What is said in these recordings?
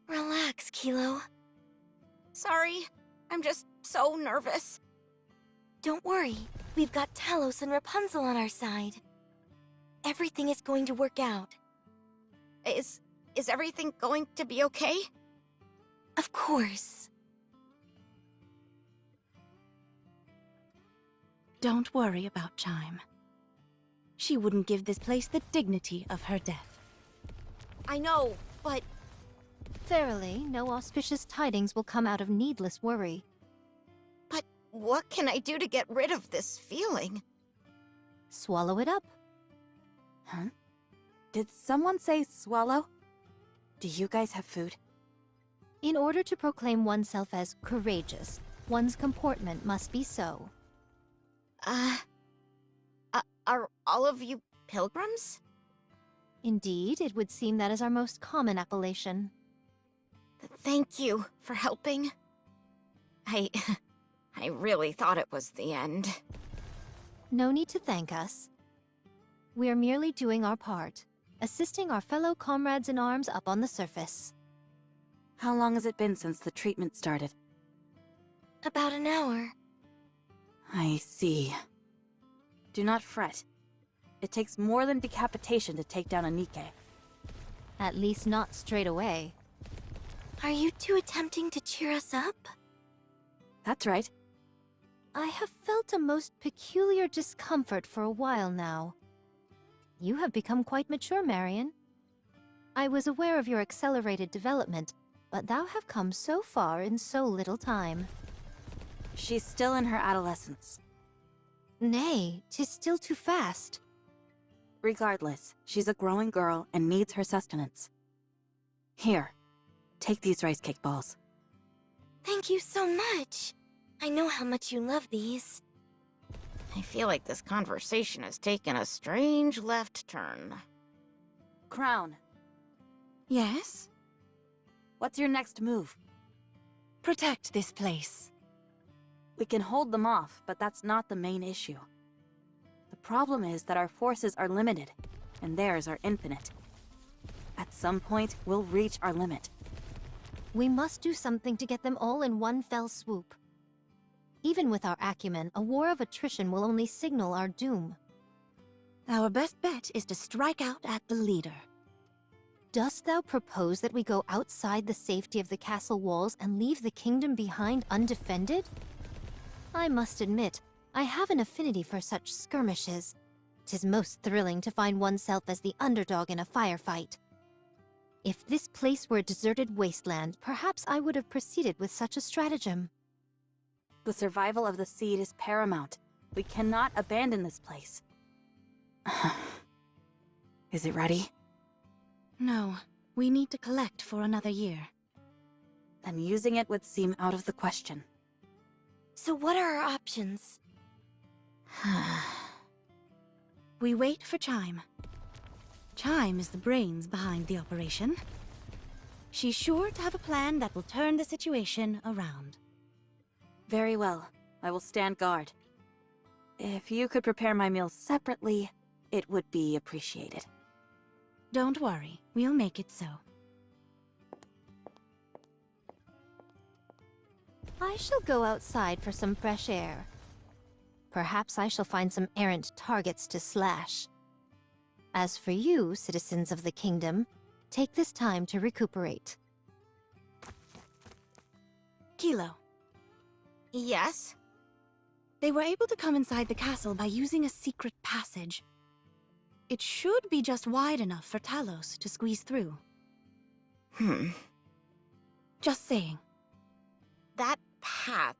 Relax, Kilo. Sorry, I'm just so nervous. Don't worry, we've got Talos and Rapunzel on our side. Everything is going to work out. Is everything going to be okay? Of course. Don't worry about Chime. She wouldn't give this place the dignity of her death. I know, but Verily, no auspicious tidings will come out of needless worry. what can I do to get rid of this feeling? Swallow it up. Huh? Did someone say swallow? Do you guys have food? In order to proclaim oneself as courageous, one's comportment must be so. Are all of you pilgrims? Indeed, it would seem that is our most common appellation. Thank you for helping. I really thought it was the end. No need to thank us. We are merely doing our part, assisting our fellow comrades in arms up on the surface. How long has it been since the treatment started? About an hour. I see. Do not fret. It takes more than decapitation to take down a Nikke. At least not straight away. Are you two attempting to cheer us up? That's right. I have felt a most peculiar discomfort for a while now. You have become quite mature, Marion. I was aware of your accelerated development, but thou have come so far in so little time. She's still in her adolescence. Nay, 'tis still too fast. Regardless, she's a growing girl and needs her sustenance. Here, take these rice cake balls. Thank you so much. I know how much you love these. I feel like this conversation has taken a strange left turn. Crown, Yes? what's your next move? Protect this place. We can hold them off, but that's not the main issue. The problem is that our forces are limited, and theirs are infinite. At some point, we'll reach our limit. We must do something to get them all in one fell swoop. Even with our acumen, a war of attrition will only signal our doom. Our best bet is to strike out at the leader. Dost thou propose that we go outside the safety of the castle walls and leave the kingdom behind undefended? I must admit, I have an affinity for such skirmishes. 'Tis most thrilling to find oneself as the underdog in a firefight. If this place were a deserted wasteland, perhaps I would have proceeded with such a stratagem. The survival of the seed is paramount. We cannot abandon this place. Is it ready? No, we need to collect for another year. Then using it would seem out of the question. So what are our options? We wait for Chime. Chime is the brains behind the operation. She's sure to have a plan that will turn the situation around. Very well. I will stand guard. If you could prepare my meals separately, it would be appreciated. Don't worry, we'll make it so. I shall go outside for some fresh air. Perhaps I shall find some errant targets to slash. As for you, citizens of the kingdom, take this time to recuperate. Kilo, Yes? they were able to come inside the castle by using a secret passage. It should be just wide enough for Talos to squeeze through. Just saying. That path,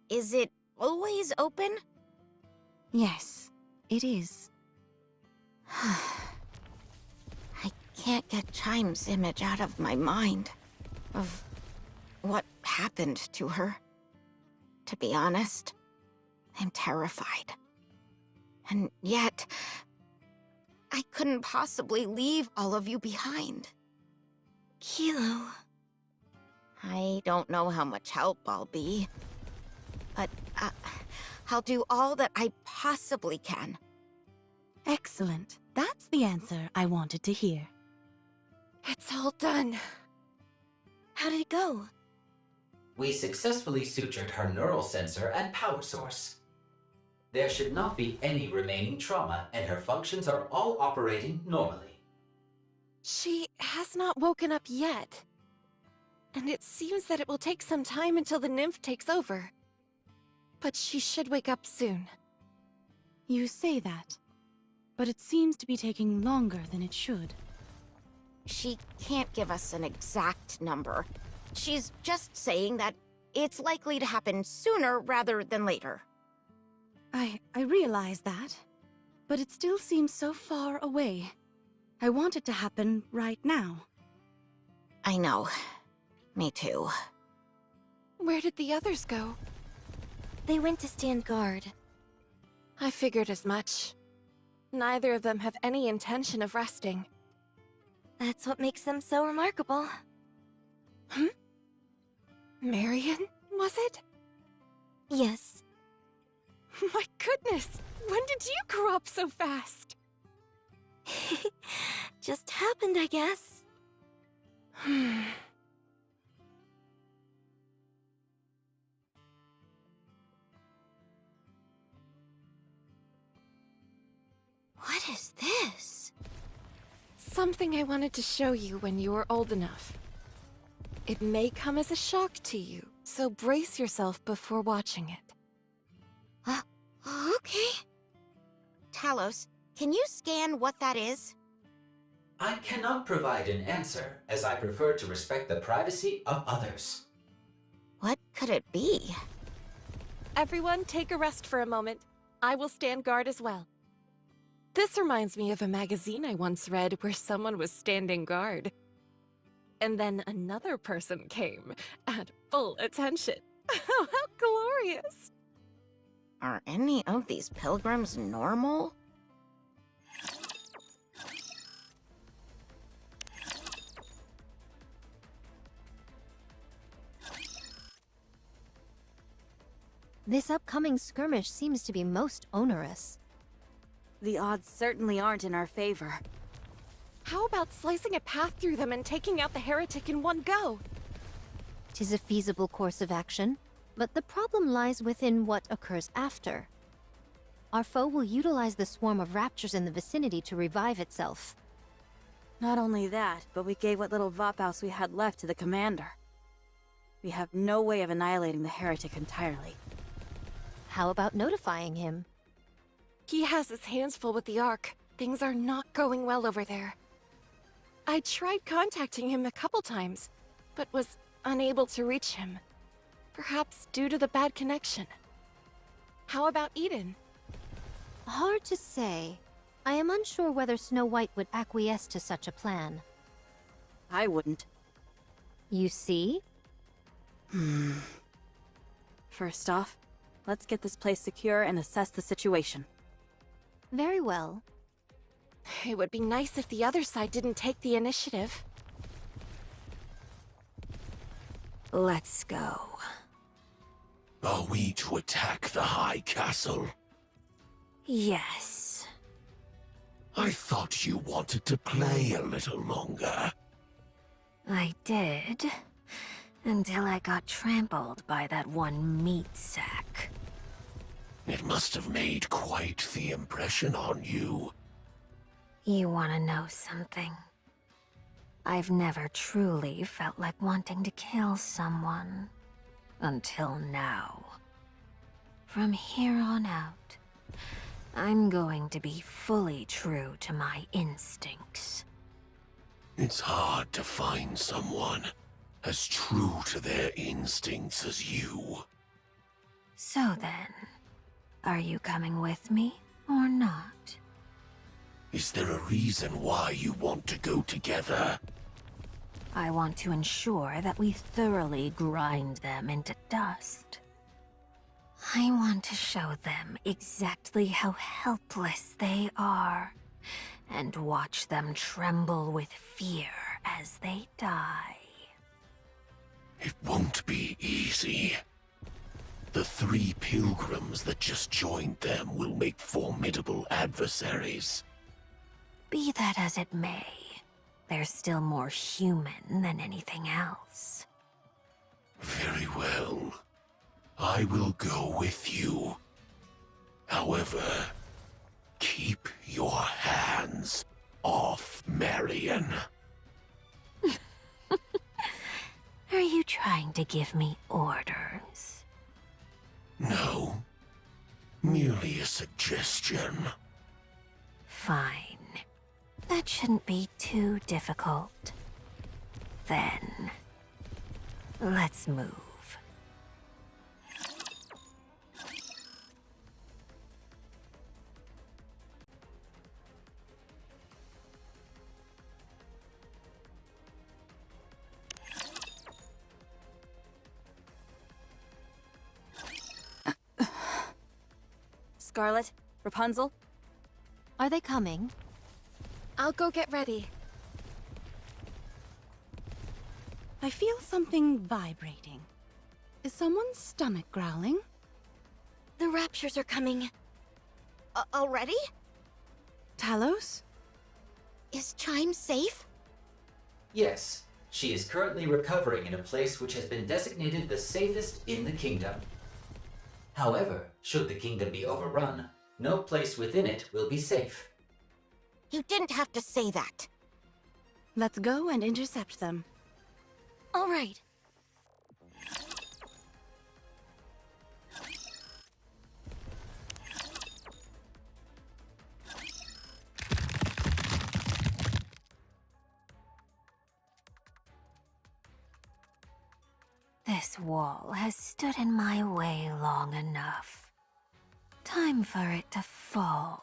is it always open? Yes, it is. I can't get Chime's image out of my mind. Of what happened to her. To be honest, I'm terrified. And yet, I couldn't possibly leave all of you behind. Kilo. I don't know how much help I'll be, but I'll do all that I possibly can. Excellent. That's the answer I wanted to hear. It's all done. How did it go? We successfully sutured her neural sensor and power source. There should not be any remaining trauma, and her functions are all operating normally. She has not woken up yet. And it seems that it will take some time until the nymph takes over. But she should wake up soon. You say that, but it seems to be taking longer than it should. She can't give us an exact number. She's just saying that it's likely to happen sooner rather than later. I realize that, but it still seems so far away. I want it to happen right now. I know. Me too. Where did the others go? They went to stand guard. I figured as much. Neither of them have any intention of resting. That's what makes them so remarkable. Marion, was it? Yes. My goodness! When did you grow up so fast? Just happened, I guess. What is this? Something I wanted to show you when you were old enough. It may come as a shock to you, so brace yourself before watching it. Okay. Talos, can you scan what that is? I cannot provide an answer, as I prefer to respect the privacy of others. What could it be? Everyone, take a rest for a moment. I will stand guard as well. This reminds me of a magazine I once read where someone was standing guard. And then another person came at full attention. How glorious! Are any of these pilgrims normal? This upcoming skirmish seems to be most onerous. The odds certainly aren't in our favor. How about slicing a path through them and taking out the heretic in one go? 'Tis a feasible course of action, but the problem lies within what occurs after. Our foe will utilize the swarm of raptures in the vicinity to revive itself. Not only that, but we gave what little Vaphaus we had left to the commander. We have no way of annihilating the heretic entirely. How about notifying him? He has his hands full with the Ark. Things are not going well over there. I tried contacting him a couple times, but was unable to reach him. Perhaps due to the bad connection. How about Eden? Hard to say. I am unsure whether Snow White would acquiesce to such a plan. I wouldn't. You see? First off, let's get this place secure and assess the situation. Very well. It would be nice if the other side didn't take the initiative. Let's go. Are we to attack the High Castle? Yes. I thought you wanted to play a little longer. I did. Until I got trampled by that one meat sack. It must have made quite the impression on you. You wanna know something? I've never truly felt like wanting to kill someone. Until now. From here on out, I'm going to be fully true to my instincts. It's hard to find someone as true to their instincts as you. So then, are you coming with me or not? Is there a reason why you want to go together? I want to ensure that we thoroughly grind them into dust. I want to show them exactly how helpless they are, and watch them tremble with fear as they die. It won't be easy. The 3 pilgrims that just joined them will make formidable adversaries. Be that as it may, they're still more human than anything else. Very well. I will go with you. However, keep your hands off Marion. Are you trying to give me orders? No. Merely a suggestion. Fine. That shouldn't be too difficult. Then, let's move. Scarlet, Rapunzel, Are they coming? I'll go get ready. I feel something vibrating. Is someone's stomach growling? The raptures are coming. Already? Talos? Is Chime safe? Yes, she is currently recovering in a place which has been designated the safest in the kingdom. However, should the kingdom be overrun, no place within it will be safe. You didn't have to say that. Let's go and intercept them. All right. This wall has stood in my way long enough. Time for it to fall.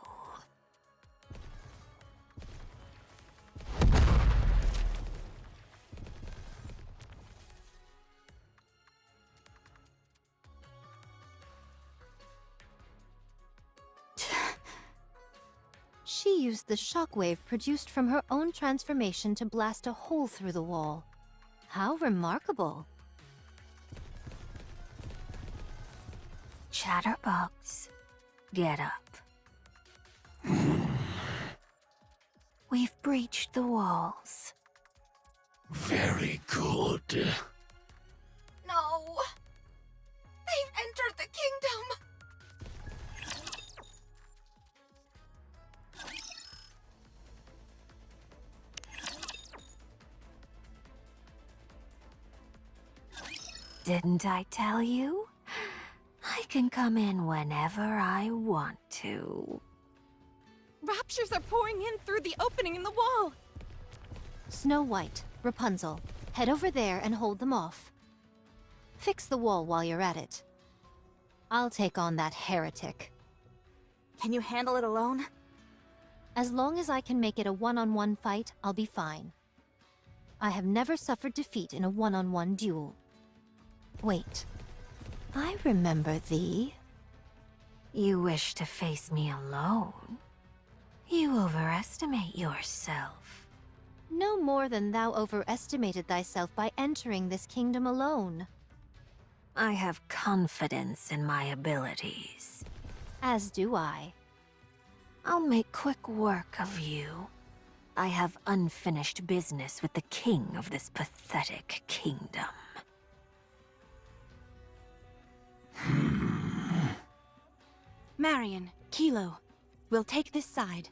She used the shockwave produced from her own transformation to blast a hole through the wall. How remarkable. Chatterbox, get up. We've breached the walls. Very good. No! They've entered the kingdom! Didn't I tell you? I can come in whenever I want to. Raptures are pouring in through the opening in the wall. Snow White, Rapunzel, head over there and hold them off. Fix the wall while you're at it. I'll take on that heretic. can you handle it alone? As long as I can make it a one-on-one fight, I'll be fine. I have never suffered defeat in a one-on-one duel. Wait, I remember thee. You wish to face me alone? You overestimate yourself. No more than thou overestimated thyself by entering this kingdom alone. I have confidence in my abilities. As do I. I'll make quick work of you. I have unfinished business with the king of this pathetic kingdom. Marion, Kilo, we'll take this side.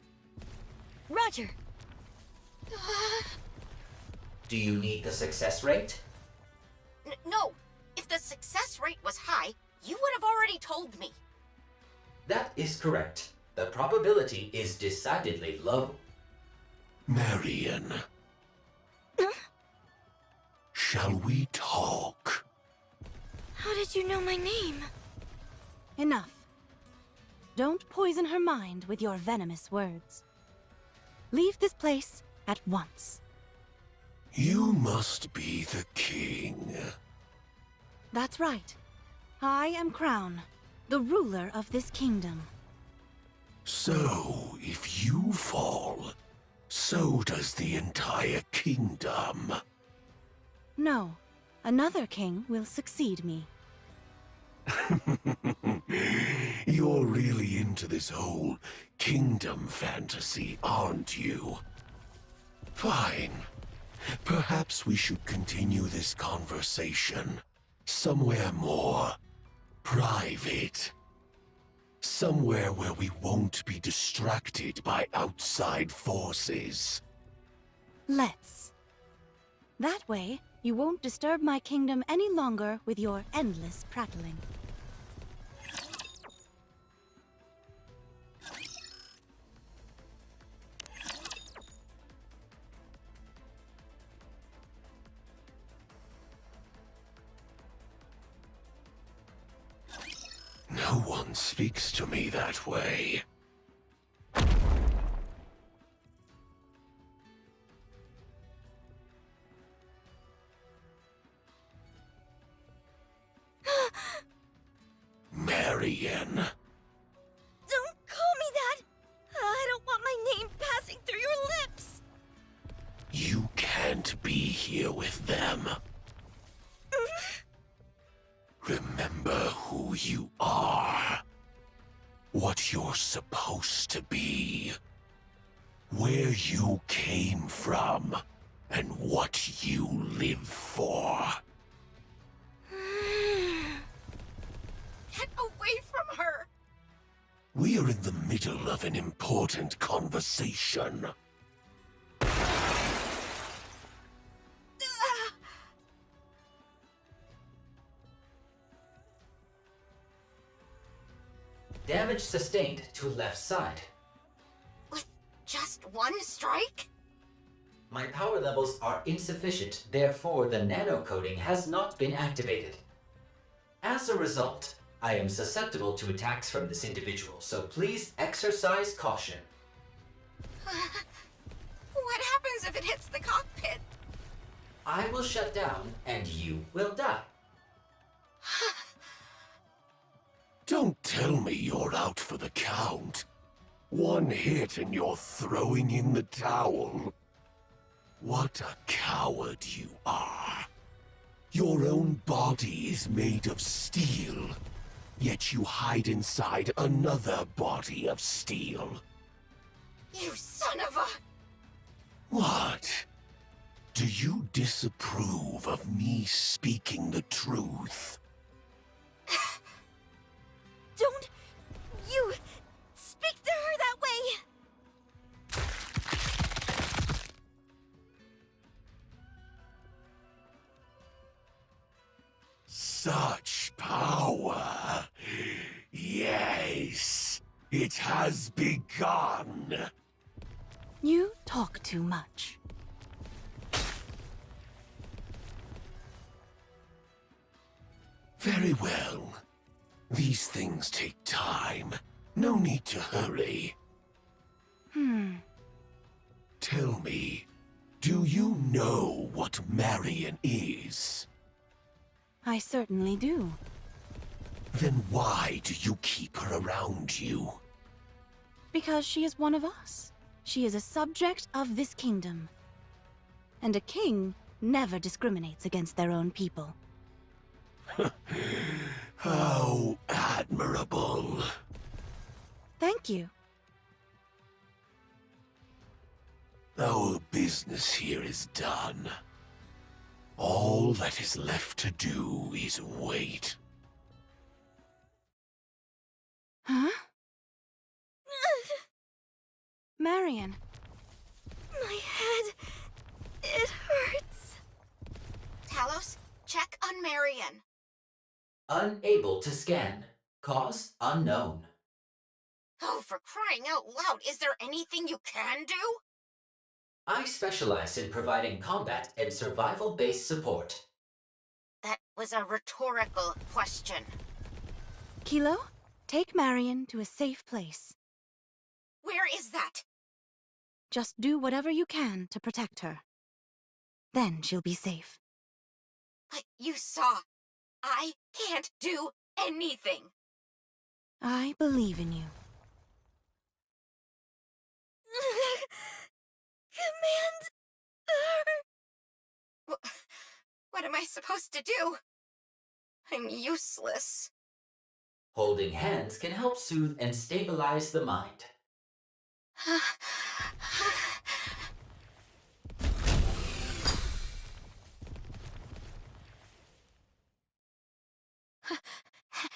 Roger. Do you need the success rate? No! If the success rate was high, you would have already told me. That is correct. The probability is decidedly low. Marion. Shall we talk? How did you know my name? Enough. Don't poison her mind with your venomous words. Leave this place at once. You must be the king. That's right. I am Crown, the ruler of this kingdom. So, if you fall, so does the entire kingdom. No, another king will succeed me. You're really into this whole kingdom fantasy, aren't you? Fine. Perhaps we should continue this conversation somewhere more private. Somewhere where we won't be distracted by outside forces. Let's. That way, you won't disturb my kingdom any longer with your endless prattling. No one speaks to me that way. Marian. Don't call me that! I don't want my name passing through your lips! You can't be here with them. Remember who you are. What you're supposed to be. Where you came from. And what you live for. Get away from her! We are in the middle of an important conversation. Damage sustained to left side. With just one strike? My power levels are insufficient, therefore the nano-coating has not been activated. As a result, I am susceptible to attacks from this individual, so please exercise caution. What happens if it hits the cockpit? I will shut down, and you will die. Don't tell me you're out for the count. One hit and you're throwing in the towel. What a coward you are. Your own body is made of steel, yet you hide inside another body of steel. You son of a... What? Do you disapprove of me speaking the truth? Don't you speak to her that way! Such power. Yes, it has begun. You talk too much. Very well. These things take time. No need to hurry. Tell me, do you know what Marian is? I certainly do. Then why do you keep her around you? Because she is one of us. She is a subject of this kingdom. And a king never discriminates against their own people. How admirable. Thank you. Our business here is done. All that is left to do is wait. Huh? Marian. My head... it hurts. Talos, check on Marian. Unable to scan. Cause unknown. Oh, for crying out loud, is there anything you can do? I specialize in providing combat and survival-based support. That was a rhetorical question. Kilo, take Marian to a safe place. Where is that? Just do whatever you can to protect her. Then she'll be safe. But you saw. I can't do anything. I believe in you. Command her. What am I supposed to do? I'm useless. Holding hands can help soothe and stabilize the mind.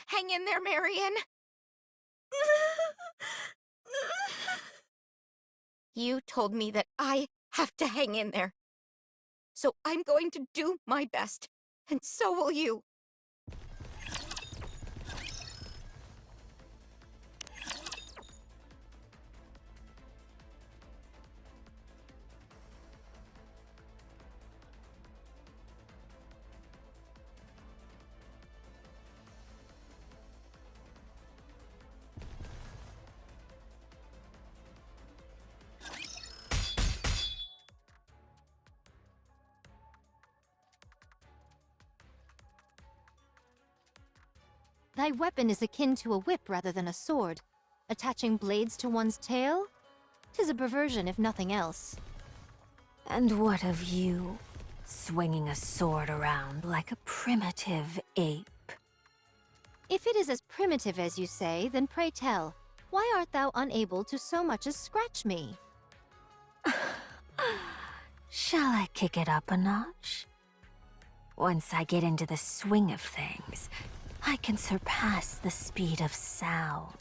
Hang in there, Marion. You told me that I have to hang in there. So I'm going to do my best, and so will you. Thy weapon is akin to a whip rather than a sword. Attaching blades to one's tail? 'Tis a perversion, if nothing else. And what of you? Swinging a sword around like a primitive ape. If it is as primitive as you say, then pray tell, why art thou unable to so much as scratch me? Shall I kick it up a notch? Once I get into the swing of things, I can surpass the speed of sound.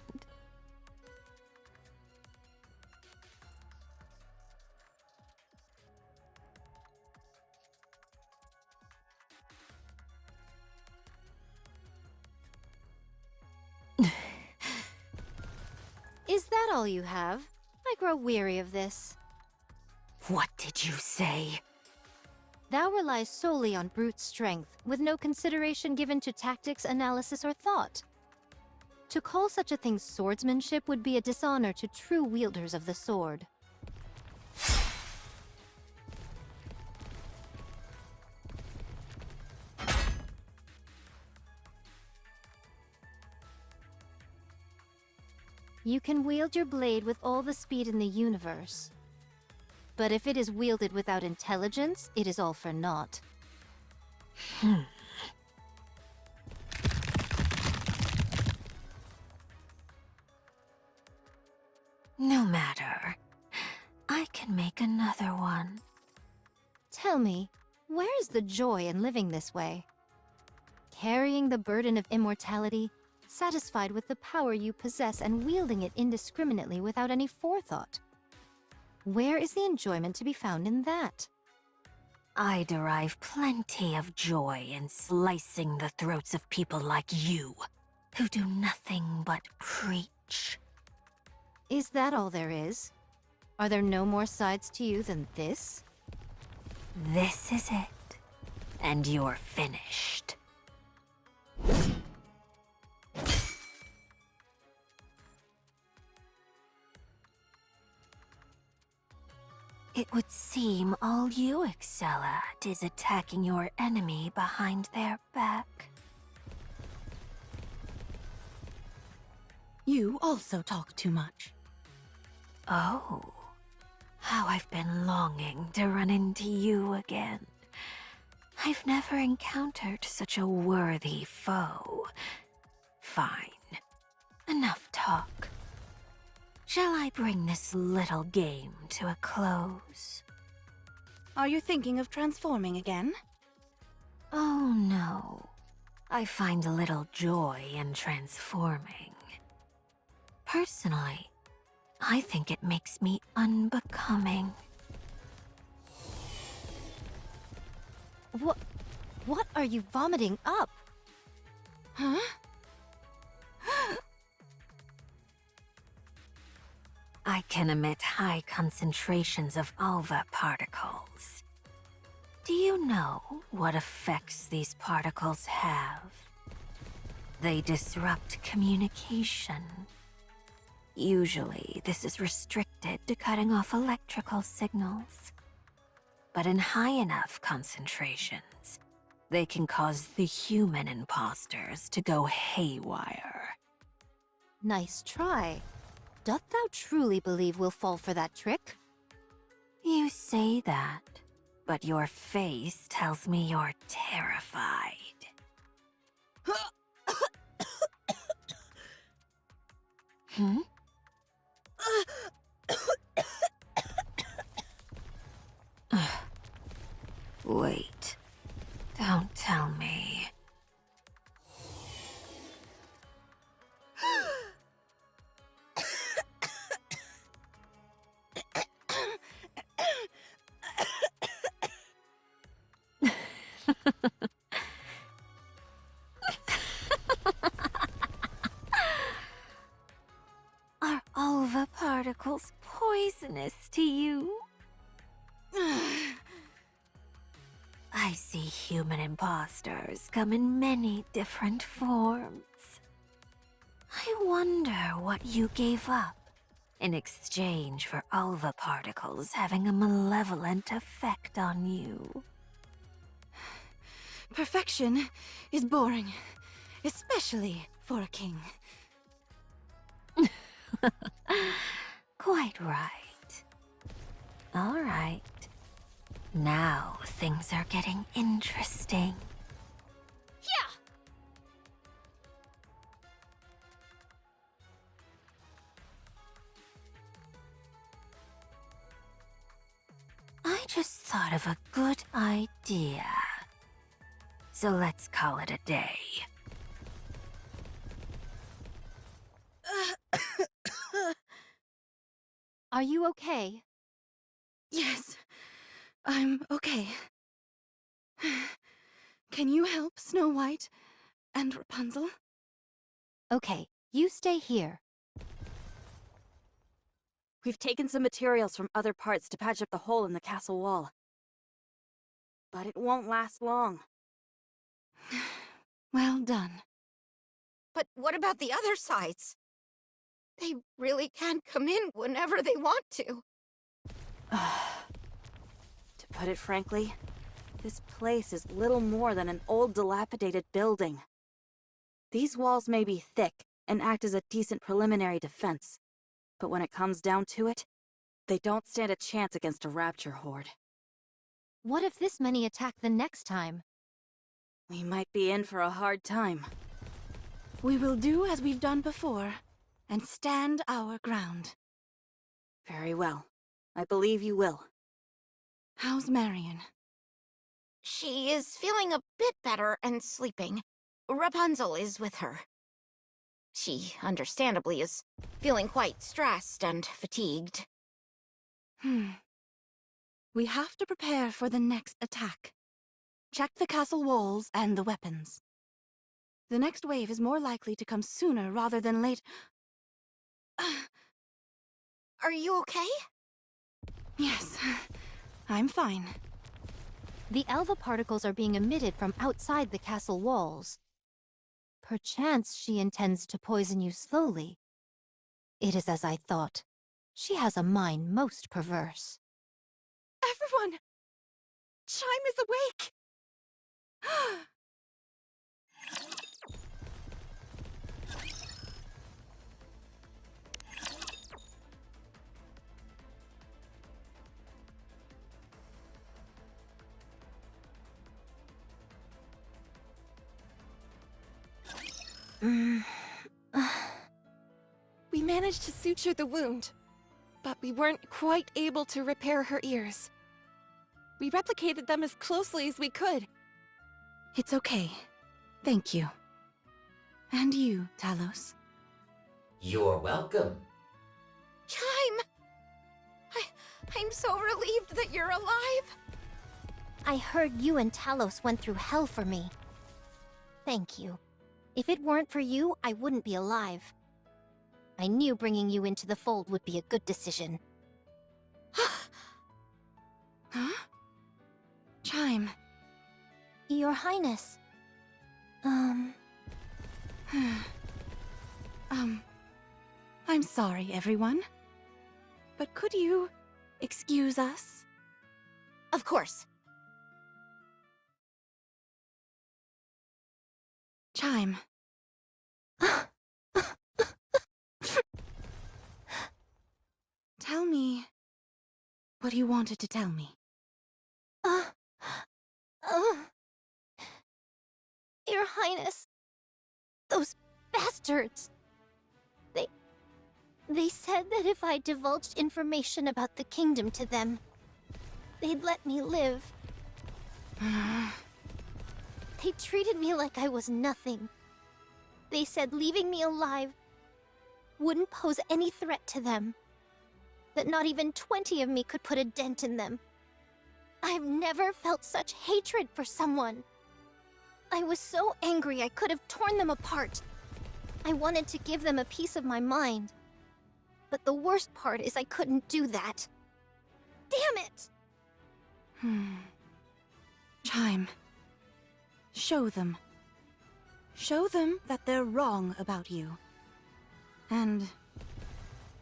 Is that all you have? I grow weary of this. What did you say? Thou relies solely on brute strength, with no consideration given to tactics, analysis, or thought. To call such a thing swordsmanship would be a dishonor to true wielders of the sword. You can wield your blade with all the speed in the universe. But if it is wielded without intelligence, it is all for naught. No matter. I can make another one. Tell me, where is the joy in living this way? Carrying the burden of immortality, satisfied with the power you possess and wielding it indiscriminately without any forethought. Where is the enjoyment to be found in that? I derive plenty of joy in slicing the throats of people like you, who do nothing but preach. Is that all there is? Are there no more sides to you than this? This is it, and you're finished. It would seem all you excel at is attacking your enemy behind their back. You also talk too much. Oh, how I've been longing to run into you again. I've never encountered such a worthy foe. Fine. Enough talk. Shall I bring this little game to a close? Are you thinking of transforming again? Oh no. I find a little joy in transforming. Personally, I think it makes me unbecoming. What are you vomiting up? Huh? I can emit high concentrations of alva particles. Do you know what effects these particles have? They disrupt communication. Usually, this is restricted to cutting off electrical signals. But in high enough concentrations, they can cause the human imposters to go haywire. Nice try. Doth thou truly believe we'll fall for that trick? You say that, but your face tells me you're terrified. Hmm? Wait. Don't tell me. Are Alva particles poisonous to you? I see human imposters come in many different forms. I wonder what you gave up in exchange for Alva particles having a malevolent effect on you. Perfection is boring, especially for a king. Quite right. All right. Now things are getting interesting. I just thought of a good idea. So let's call it a day. Are you okay? Yes, I'm okay. Can you help Snow White and Rapunzel? Okay, you stay here. We've taken some materials from other parts to patch up the hole in the castle wall. But it won't last long. Well done. But what about the other sides? They really can come in whenever they want to. To put it frankly, this place is little more than an old dilapidated building. These walls may be thick and act as a decent preliminary defense, but when it comes down to it, they don't stand a chance against a rapture horde. What if this many attack the next time? We might be in for a hard time. We will do as we've done before, and stand our ground. Very well. I believe you will. How's Marion? She is feeling a bit better and sleeping. Rapunzel is with her. She, understandably, is feeling quite stressed and fatigued. We have to prepare for the next attack. Check the castle walls and the weapons. The next wave is more likely to come sooner rather than late. Are you okay? Yes, I'm fine. The Alva particles are being emitted from outside the castle walls. Perchance she intends to poison you slowly. It is as I thought. She has a mind most perverse. Everyone! Chime is awake! We managed to suture the wound, but we weren't quite able to repair her ears. We replicated them as closely as we could. It's okay. Thank you. And you, Talos. You're welcome. Chime! I'm so relieved that you're alive. I heard you and Talos went through hell for me. Thank you. If it weren't for you, I wouldn't be alive. I knew bringing you into the fold would be a good decision. Huh? Chime. Your Highness. I'm sorry, everyone. But could you excuse us? Of course. Chime. Tell me what you wanted to tell me. Your Highness. Those bastards. They said that if I divulged information about the kingdom to them, they'd let me live. They treated me like I was nothing. They said leaving me alive wouldn't pose any threat to them. That not even 20 of me could put a dent in them. I've never felt such hatred for someone. I was so angry I could have torn them apart. I wanted to give them a piece of my mind. But the worst part is I couldn't do that. Damn it! Chime. Show them. Show them that they're wrong about you. And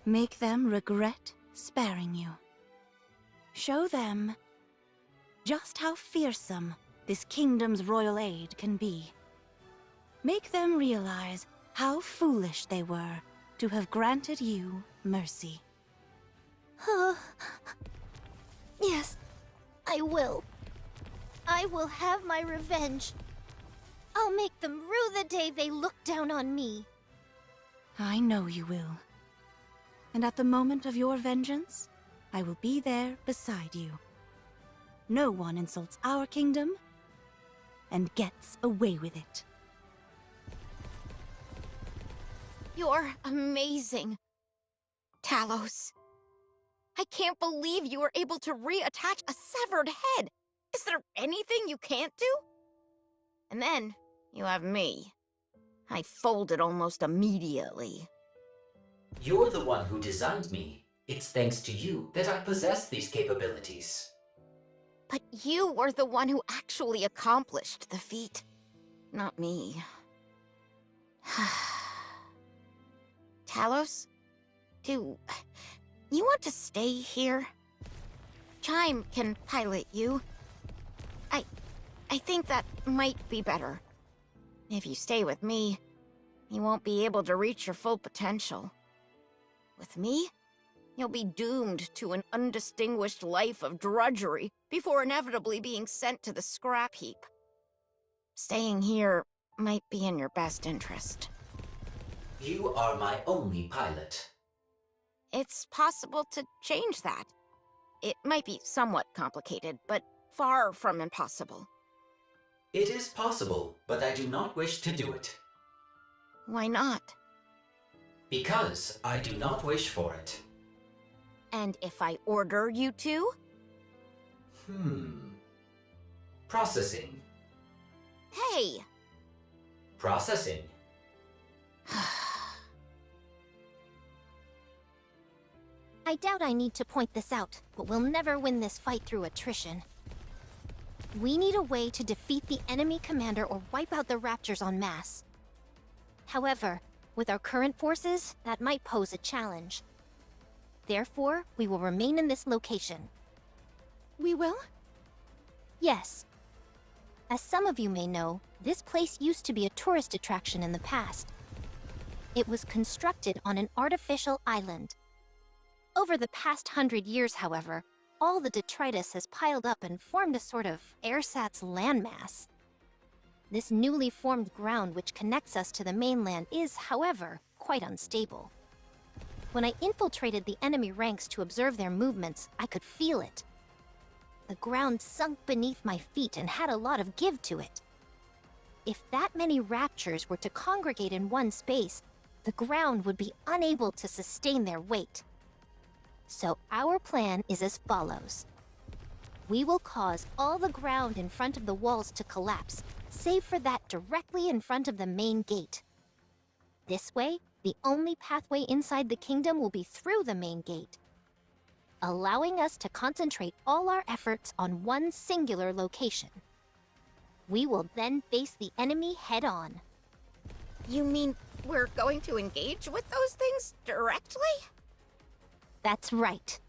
make them regret sparing you. Show them just how fearsome this kingdom's royal aid can be. Make them realize how foolish they were to have granted you mercy. Yes, I will. I will have my revenge. I'll make them rue the day they looked down on me. I know you will. And at the moment of your vengeance, I will be there beside you. No one insults our kingdom and gets away with it. You're amazing. Talos. I can't believe you were able to reattach a severed head. Is there anything you can't do? And then, you have me. I folded almost immediately. You're the one who designed me. It's thanks to you that I possess these capabilities. But you were the one who actually accomplished the feat, not me. Talos, do you want to stay here? Chime can pilot you. I think that might be better. If you stay with me, you won't be able to reach your full potential. With me, you'll be doomed to an undistinguished life of drudgery before inevitably being sent to the scrap heap. Staying here might be in your best interest. You are my only pilot. It's possible to change that. It might be somewhat complicated, but far from impossible. It is possible, but I do not wish to do it. Why not? Because I do not wish for it. And if I order you to? Processing. Hey! Processing. I doubt I need to point this out, but we'll never win this fight through attrition. We need a way to defeat the enemy commander or wipe out the Raptors en masse. However, with our current forces, that might pose a challenge. Therefore, we will remain in this location. We will? Yes. As some of you may know, this place used to be a tourist attraction in the past. It was constructed on an artificial island. Over the past 100 years, however, all the detritus has piled up and formed a sort of ersatz landmass. This newly formed ground which connects us to the mainland is, however, quite unstable. When I infiltrated the enemy ranks to observe their movements, I could feel it. The ground sunk beneath my feet and had a lot of give to it. If that many raptures were to congregate in one space, the ground would be unable to sustain their weight. So our plan is as follows. We will cause all the ground in front of the walls to collapse, save for that directly in front of the main gate. This way, the only pathway inside the kingdom will be through the main gate, allowing us to concentrate all our efforts on one singular location. We will then face the enemy head-on. You mean we're going to engage with those things directly? That's right.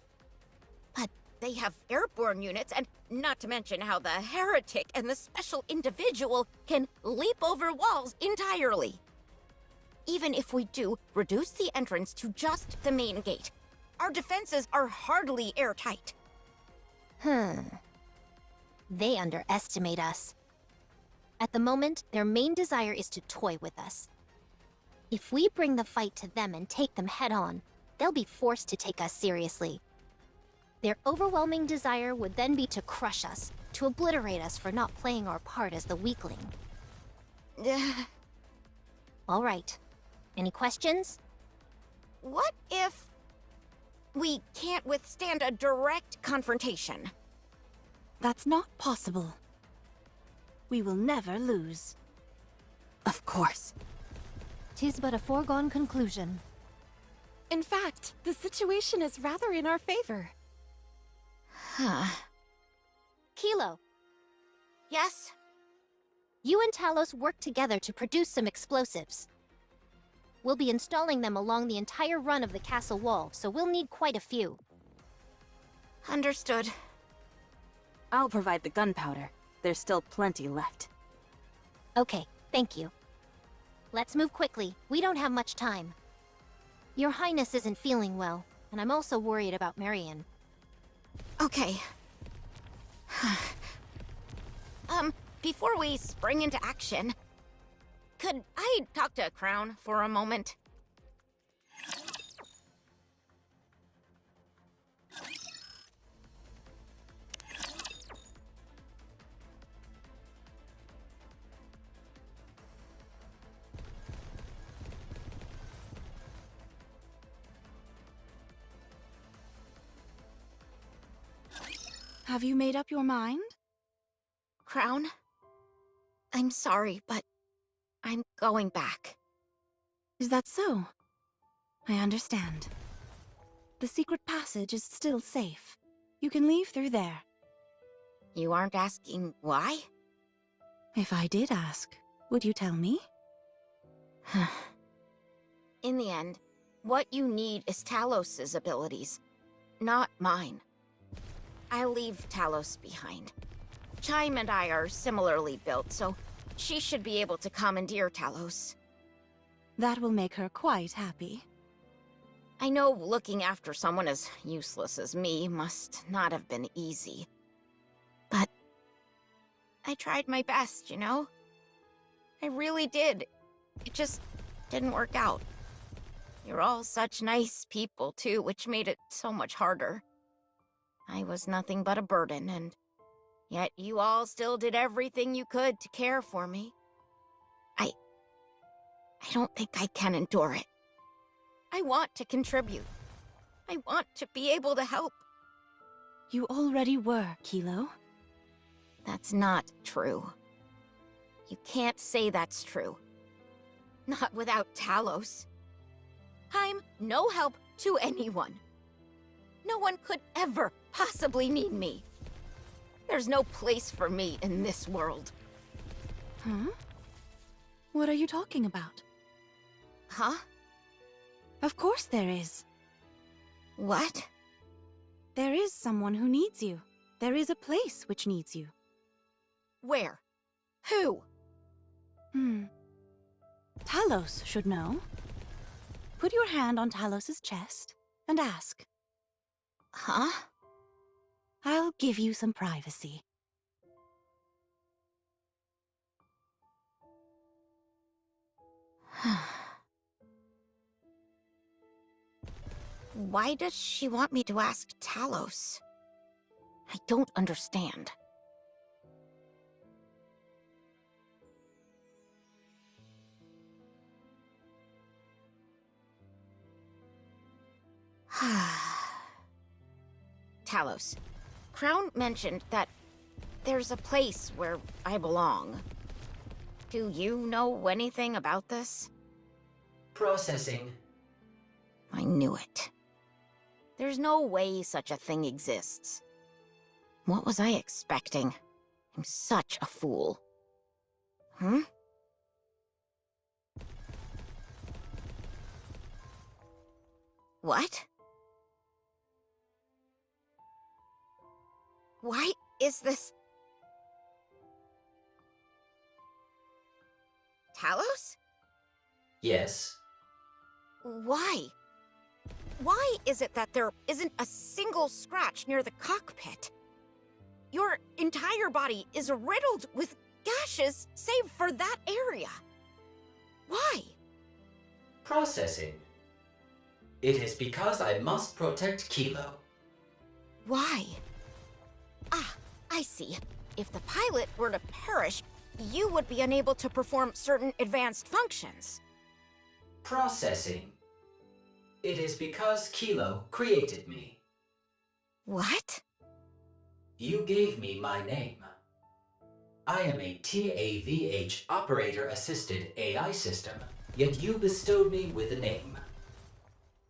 But they have airborne units, and not to mention how the heretic and the special individual can leap over walls entirely. Even if we do reduce the entrance to just the main gate, our defenses are hardly airtight. They underestimate us. At the moment, their main desire is to toy with us. If we bring the fight to them and take them head-on, they'll be forced to take us seriously. Their overwhelming desire would then be to crush us, to obliterate us for not playing our part as the weakling. All right. Any questions? What if we can't withstand a direct confrontation? That's not possible. We will never lose. Of course. 'Tis but a foregone conclusion. In fact, the situation is rather in our favor. Huh. Kilo, Yes? you and Talos work together to produce some explosives. We'll be installing them along the entire run of the castle wall, so we'll need quite a few. Understood. I'll provide the gunpowder. There's still plenty left. Okay, thank you. Let's move quickly. We don't have much time. Your Highness isn't feeling well, and I'm also worried about Marion. Okay. Before we spring into action, could I talk to Crown for a moment? Have you made up your mind? Crown? I'm sorry, but I'm going back. Is that so? I understand. The secret passage is still safe. You can leave through there. You aren't asking why? If I did ask, would you tell me? In the end, what you need is Talos's abilities, not mine. I'll leave Talos behind. Chime and I are similarly built, so she should be able to commandeer Talos. That will make her quite happy. I know looking after someone as useless as me must not have been easy. But I tried my best, you know? I really did. It just didn't work out. You're all such nice people, too, which made it so much harder. I was nothing but a burden, and yet you all still did everything you could to care for me. I don't think I can endure it. I want to contribute. I want to be able to help. You already were, Kilo. That's not true. You can't say that's true. Not without Talos. I'm no help to anyone. No one could ever possibly need me. There's no place for me in this world. Huh? What are you talking about? Huh? Of course there is. What? There is someone who needs you. There is a place which needs you. Where? Who? Talos should know. Put your hand on Talos's chest and ask. Huh? I'll give you some privacy. Why does she want me to ask Talos? I don't understand. Talos, Crown mentioned that there's a place where I belong. Do you know anything about this? Processing. I knew it. There's no way such a thing exists. What was I expecting? I'm such a fool. What? Why is this... Talos? Yes. Why? Why is it that there isn't a single scratch near the cockpit? Your entire body is riddled with gashes, save for that area. Why? Processing. It is because I must protect Kilo. Why? Ah, I see. If the pilot were to perish, you would be unable to perform certain advanced functions. Processing. It is because Kilo created me. What? You gave me my name. I am a TAVH operator-assisted AI system, yet you bestowed me with a name.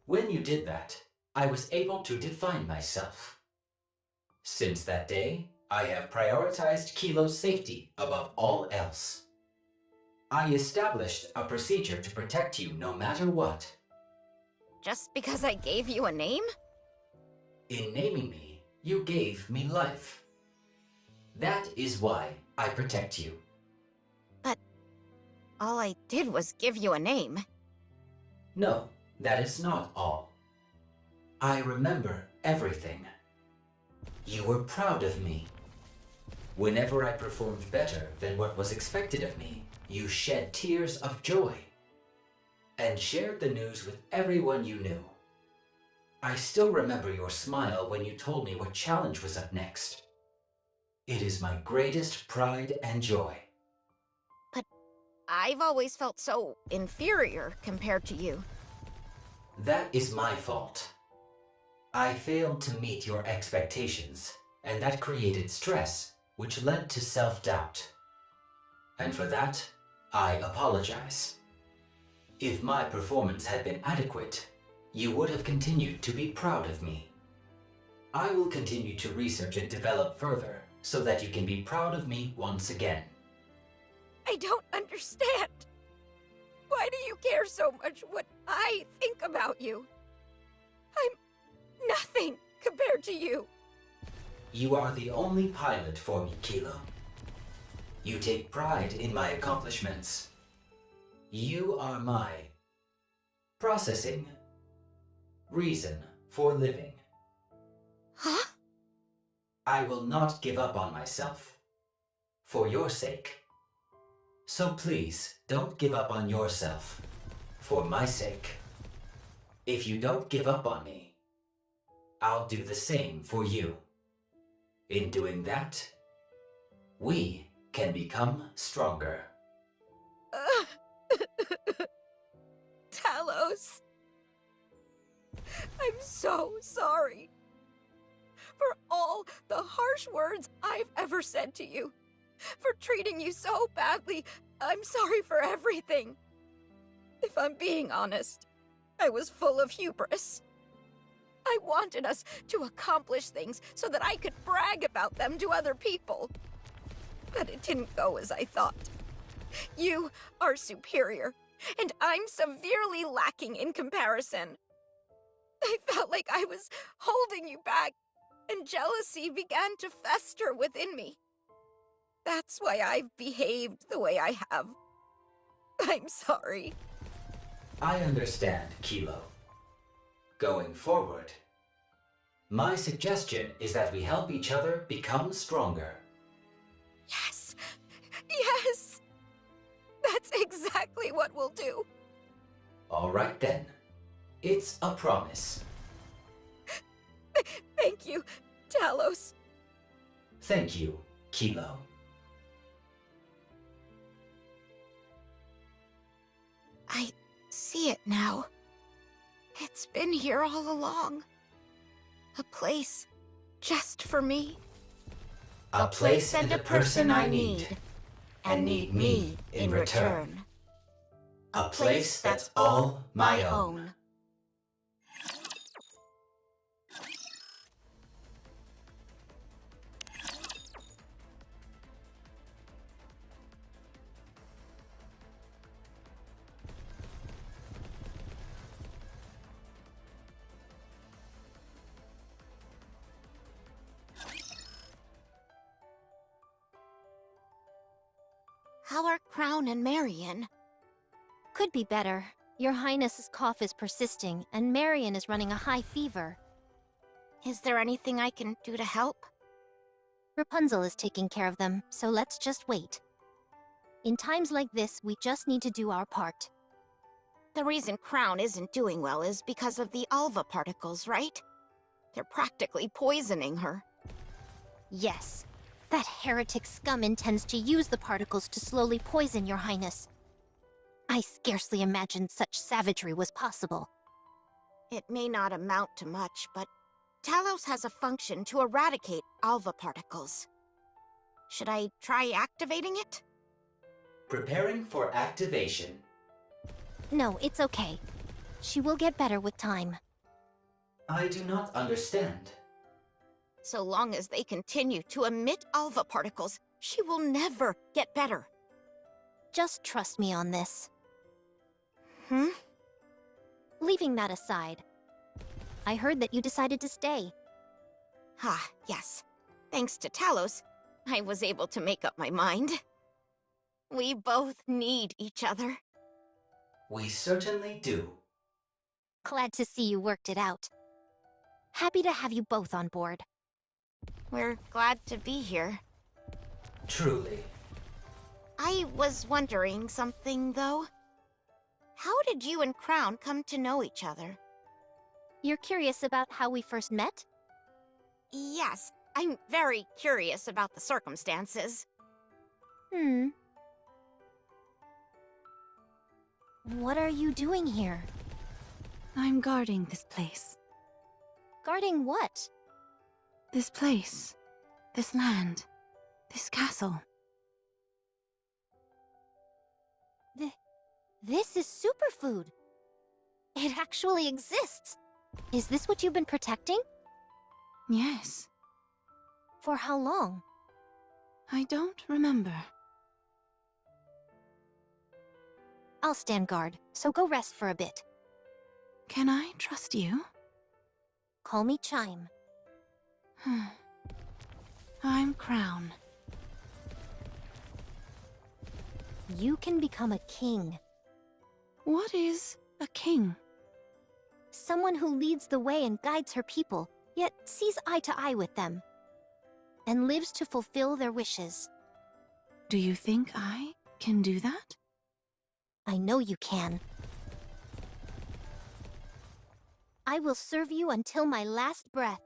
When you did that, I was able to define myself. Since that day, I have prioritized Kilo's safety above all else. I established a procedure to protect you no matter what. Just because I gave you a name? In naming me, you gave me life. That is why I protect you. But all I did was give you a name. No, that is not all. I remember everything. You were proud of me. Whenever I performed better than what was expected of me, you shed tears of joy and shared the news with everyone you knew. I still remember your smile when you told me what challenge was up next. It is my greatest pride and joy. But I've always felt so inferior compared to you. That is my fault. I failed to meet your expectations, and that created stress, which led to self-doubt. And for that, I apologize. If my performance had been adequate, you would have continued to be proud of me. I will continue to research and develop further, so that you can be proud of me once again. I don't understand. Why do you care so much what I think about you? I'm nothing compared to you. You are the only pilot for me, Kilo. You take pride in my accomplishments. You are my processing reason for living. Huh? I will not give up on myself. For your sake. So please, don't give up on yourself. For my sake. If you don't give up on me, I'll do the same for you. In doing that, we can become stronger. Talos. I'm so sorry. For all the harsh words I've ever said to you. For treating you so badly. I'm sorry for everything. If I'm being honest, I was full of hubris. I wanted us to accomplish things so that I could brag about them to other people. But it didn't go as I thought. You are superior, and I'm severely lacking in comparison. I felt like I was holding you back, and jealousy began to fester within me. That's why I've behaved the way I have. I'm sorry. I understand, Kilo. Going forward, my suggestion is that we help each other become stronger. Yes! Yes! That's exactly what we'll do. All right then. It's a promise. Thank you, Talos. Thank you, Kilo. I see it now. It's been here all along. A place just for me. A place and a person I need, and need me in return. A place that's all my own. How are Crown and Marion? Could be better. Your Highness's cough is persisting, and Marion is running a high fever. Is there anything I can do to help? Rapunzel is taking care of them, so let's just wait. In times like this, we just need to do our part. The reason Crown isn't doing well is because of the Alva particles, right? They're practically poisoning her. Yes. That heretic scum intends to use the particles to slowly poison your highness. I scarcely imagined such savagery was possible. It may not amount to much, but Talos has a function to eradicate Alva particles. Should I try activating it? Preparing for activation. No, it's okay. She will get better with time. I do not understand. So long as they continue to emit Alva particles, she will never get better. Just trust me on this. Hmm? Leaving that aside, I heard that you decided to stay. Ah, yes. Thanks to Talos, I was able to make up my mind. We both need each other. We certainly do. Glad to see you worked it out. Happy to have you both on board. We're glad to be here. Truly. I was wondering something, though. How did you and Crown come to know each other? You're curious about how we first met? Yes, I'm very curious about the circumstances. What are you doing here? I'm guarding this place. Guarding what? This place. This land. This castle. This is superfood. It actually exists. Is this what you've been protecting? Yes. For how long? I don't remember. I'll stand guard, so go rest for a bit. Can I trust you? Call me Chime. I'm Crown. You can become a king. What is a king? Someone who leads the way and guides her people, yet sees eye to eye with them. And lives to fulfill their wishes. Do you think I can do that? I know you can. I will serve you until my last breath.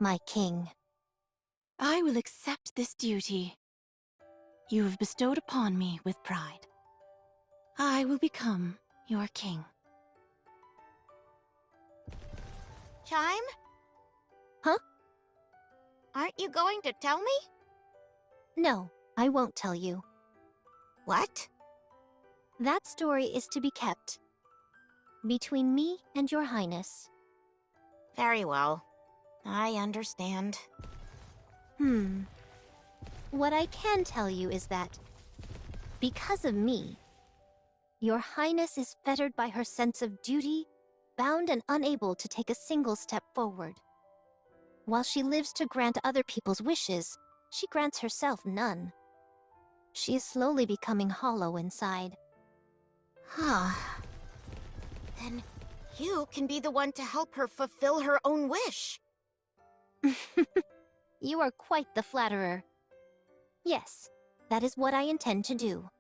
My king. I will accept this duty you have bestowed upon me with pride. I will become your king. Chime? Huh? Aren't you going to tell me? No, I won't tell you. What? That story is to be kept. Between me and your highness. Very well. I understand. What I can tell you is that, because of me, your highness is fettered by her sense of duty, bound and unable to take a single step forward. While she lives to grant other people's wishes, she grants herself none. She is slowly becoming hollow inside. Then you can be the one to help her fulfill her own wish. You are quite the flatterer. Yes, that is what I intend to do.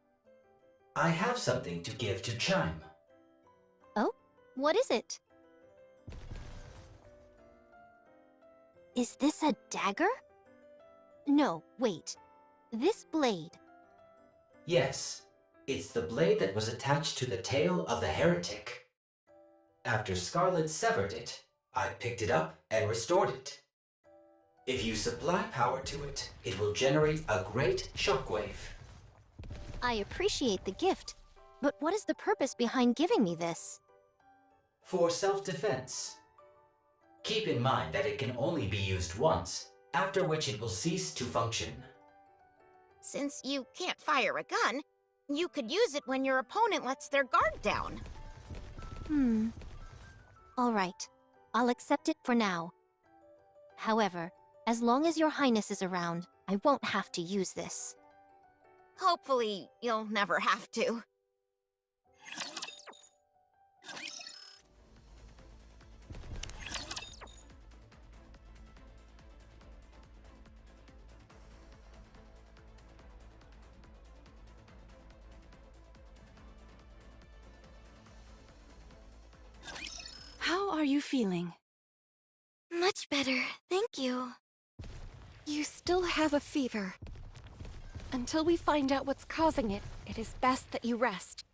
I have something to give to Chime. Oh? What is it? Is this a dagger? No, wait. This blade. Yes, it's the blade that was attached to the tail of the heretic. After Scarlet severed it, I picked it up and restored it. If you supply power to it, it will generate a great shockwave. I appreciate the gift, but what is the purpose behind giving me this? For self-defense. Keep in mind that it can only be used once, after which it will cease to function. Since you can't fire a gun, you could use it when your opponent lets their guard down. All right. I'll accept it for now. However, as long as your highness is around, I won't have to use this. Hopefully, you'll never have to. you feeling? Much better, thank you. You still have a fever. Until we find out what's causing it, it is best that you rest.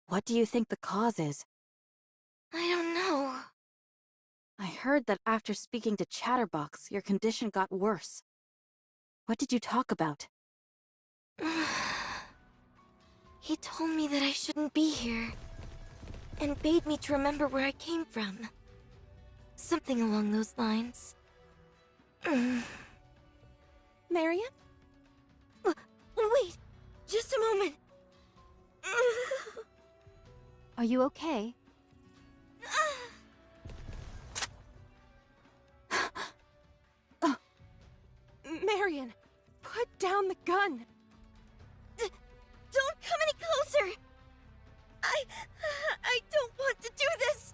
What do you think the cause is? I don't know. I heard that after speaking to Chatterbox, your condition got worse. What did you talk about? He told me that I shouldn't be here, and bade me to remember where I came from. Something along those lines. Marion? Wait, just a moment. Are you okay? Marion, put down the gun! Don't come any closer! I don't want to do this!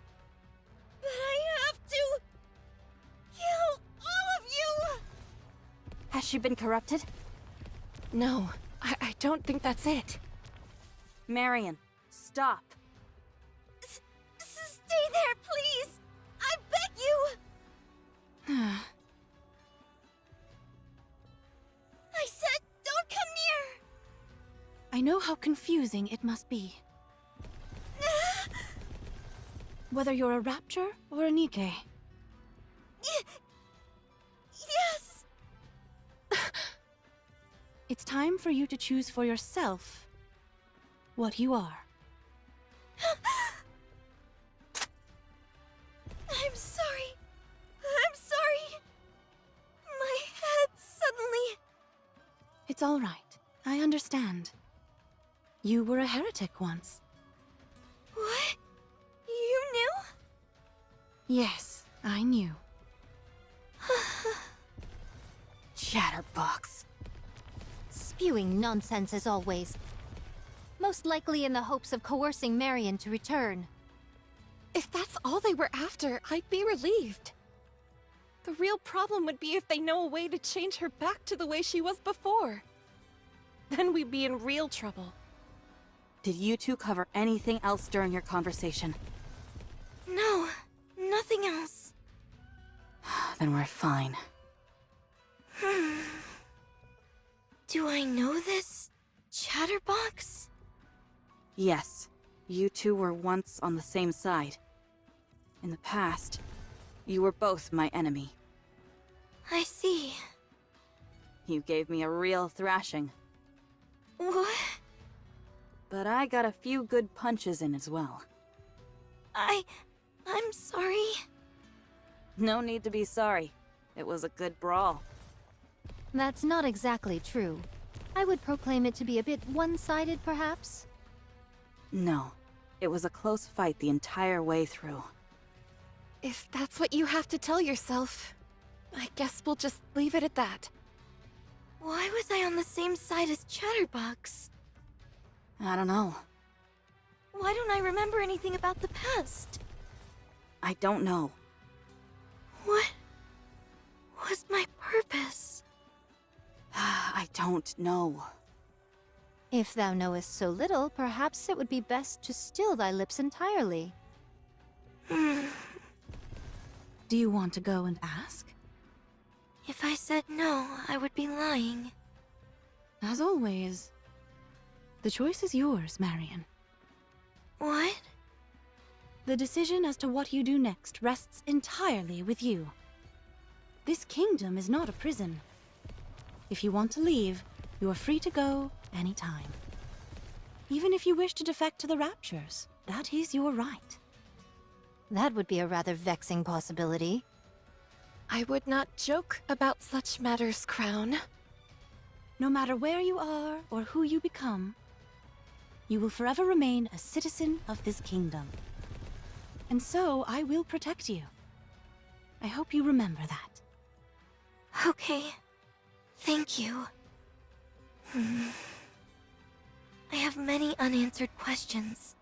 But I have to kill all of you! Has she been corrupted? No, I don't think that's it. Marion, stop. Stay there, please! I beg you! I said don't come near! I know how confusing it must be. Whether you're a Rapture or a Nikke. Yes! It's time for you to choose for yourself what you are. I'm sorry. I'm sorry. My head suddenly... It's all right. I understand. You were a heretic once. What? You knew? Yes, I knew. Chatterbox. Spewing nonsense as always. Most likely in the hopes of coercing Marion to return. If that's all they were after, I'd be relieved. The real problem would be if they know a way to change her back to the way she was before. Then we'd be in real trouble. Did you two cover anything else during your conversation? No, nothing else. Then we're fine. Do I know this Chatterbox? Yes, you two were once on the same side. In the past, you were both my enemy. I see. You gave me a real thrashing, What? but I got a few good punches in as well. I'm sorry. No need to be sorry. It was a good brawl. That's not exactly true. I would proclaim it to be a bit one-sided, perhaps. No, it was a close fight the entire way through. If that's what you have to tell yourself, I guess we'll just leave it at that. Why was I on the same side as Chatterbox? I don't know. Why don't I remember anything about the past? I don't know. What was my purpose? I don't know. If thou knowest so little, perhaps it would be best to still thy lips entirely. Do you want to go and ask? If I said no, I would be lying. As always, the choice is yours, Marion. What? The decision as to what you do next rests entirely with you. This kingdom is not a prison. If you want to leave, you are free to go anytime. Even if you wish to defect to the Raptures, that is your right. That would be a rather vexing possibility. I would not joke about such matters, Crown. No matter where you are or who you become, you will forever remain a citizen of this kingdom. And so I will protect you. I hope you remember that. Okay. Thank you. I have many unanswered questions.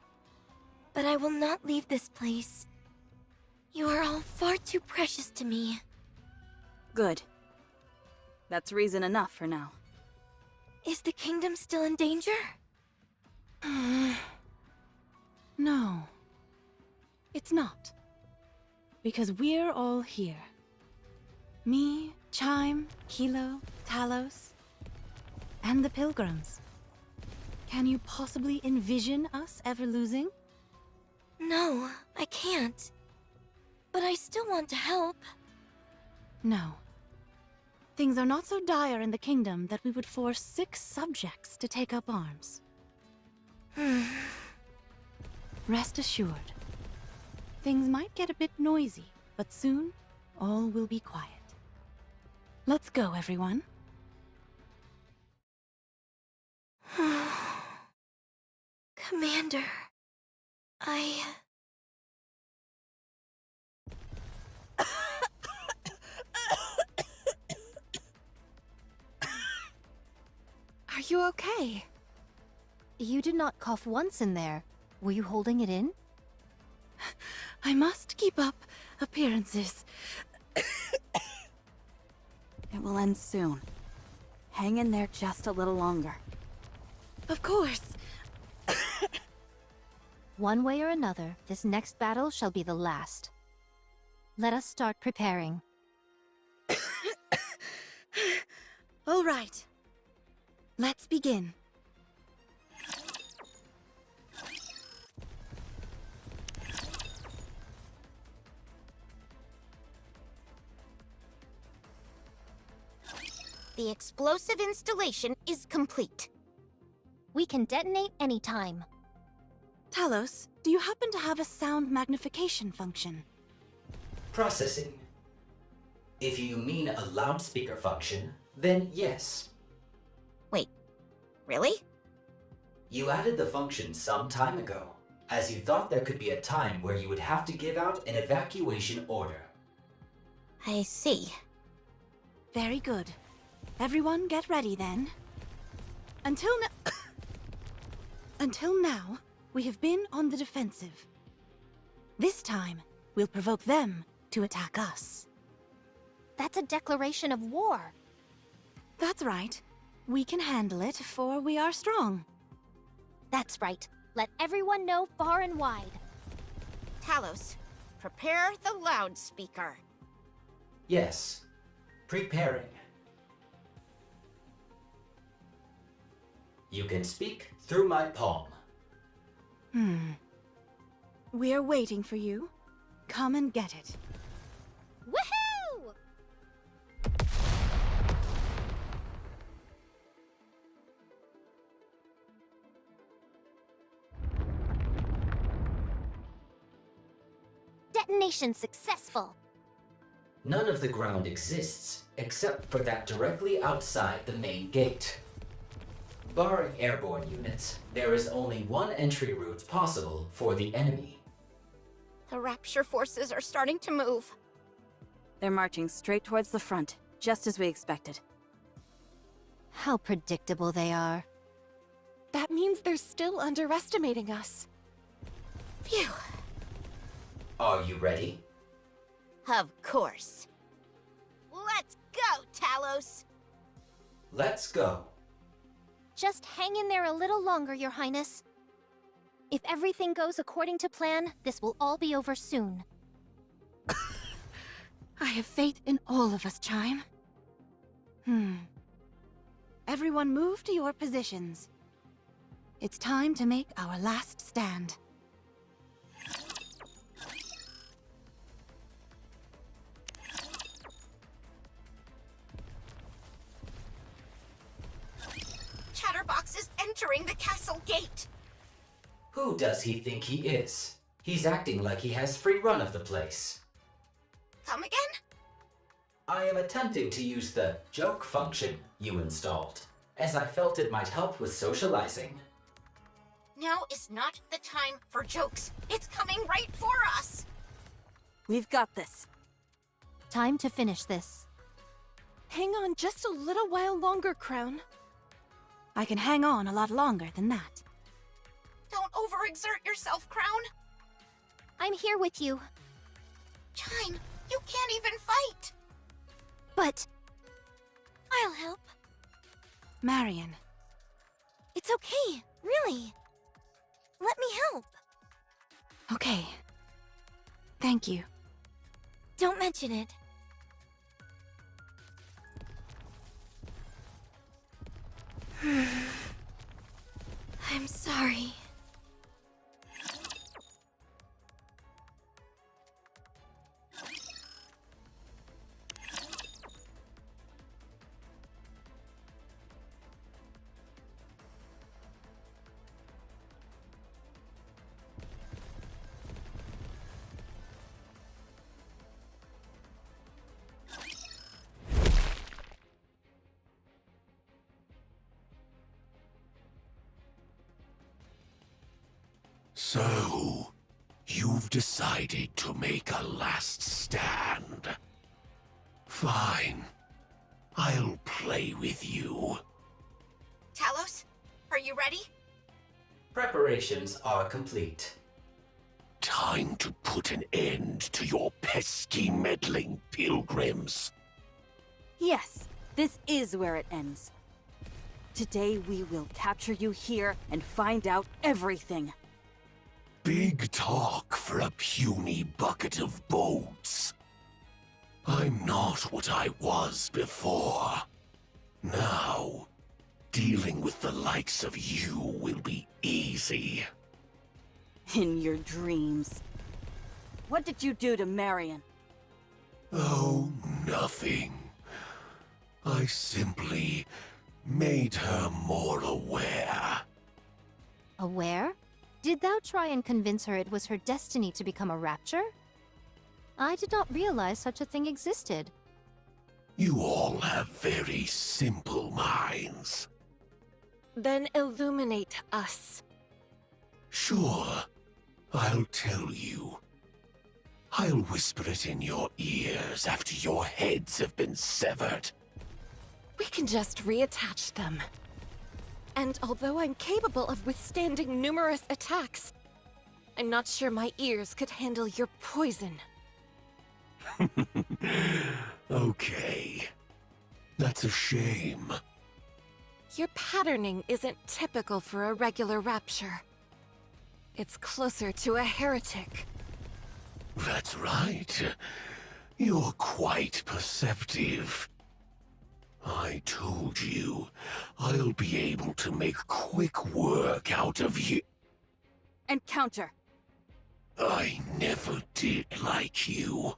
But I will not leave this place. You are all far too precious to me. Good. That's reason enough for now. Is the kingdom still in danger? No. It's not. Because we're all here. Me, Chime, Kilo, Talos, and the Pilgrims. Can you possibly envision us ever losing? No, I can't. But I still want to help. No. Things are not so dire in the kingdom that we would force 6 subjects to take up arms. Rest assured. Things might get a bit noisy, but soon, all will be quiet. Let's go, everyone. Commander, Are you okay? You did not cough once in there. Were you holding it in? I must keep up appearances. It will end soon. Hang in there just a little longer. Of course. One way or another, this next battle shall be the last. Let us start preparing. All right. Let's begin. The explosive installation is complete. We can detonate anytime. Talos, do you happen to have a sound magnification function? Processing. If you mean a loudspeaker function, then yes. Wait, really? You added the function some time ago, as you thought there could be a time where you would have to give out an evacuation order. I see. Very good. Everyone get ready then. Until now, we have been on the defensive. This time, we'll provoke them to attack us. That's a declaration of war. That's right. We can handle it, for we are strong. That's right. Let everyone know far and wide. Talos, prepare the loudspeaker. Yes. Preparing. You can speak through my palm. We're waiting for you. Come and get it. Woohoo! Detonation successful. None of the ground exists, except for that directly outside the main gate. Barring airborne units, there is only one entry route possible for the enemy. The Rapture forces are starting to move. They're marching straight towards the front, just as we expected. How predictable they are. That means they're still underestimating us. Phew. Are you ready? Of course. Let's go, Talos! Let's go. Just hang in there a little longer, Your Highness. If everything goes according to plan, this will all be over soon. I have faith in all of us, Chime. Everyone move to your positions. It's time to make our last stand. Chatterbox is entering the castle gate. Who does he think he is? He's acting like he has free run of the place. Come again? I am attempting to use the joke function you installed, as I felt it might help with socializing. Now is not the time for jokes. It's coming right for us. We've got this. Time to finish this. Hang on just a little while longer, Crown. I can hang on a lot longer than that. Don't overexert yourself, Crown. I'm here with you. Chime, you can't even fight. But I'll help. Marion. It's okay, really. Let me help. Okay. Thank you. Don't mention it. I'm sorry. So, you've decided to make a last stand. Fine. I'll play with you. Talos, are you ready? Preparations are complete. Time to put an end to your pesky meddling pilgrims. Yes, this is where it ends. Today we will capture you here and find out everything. Big talk for a puny bucket of bones. I'm not what I was before. Now, dealing with the likes of you will be easy. In your dreams. What did you do to Marion? Oh, nothing. I simply made her more aware. Aware? Did thou try and convince her it was her destiny to become a rapture? I did not realize such a thing existed. You all have very simple minds. Then illuminate us. Sure, I'll tell you. I'll whisper it in your ears after your heads have been severed. We can just reattach them. And although I'm capable of withstanding numerous attacks, I'm not sure my ears could handle your poison. Okay. That's a shame. Your patterning isn't typical for a regular rapture. It's closer to a heretic. That's right. You're quite perceptive. I told you, I'll be able to make quick work out of you. Encounter. I never did like you.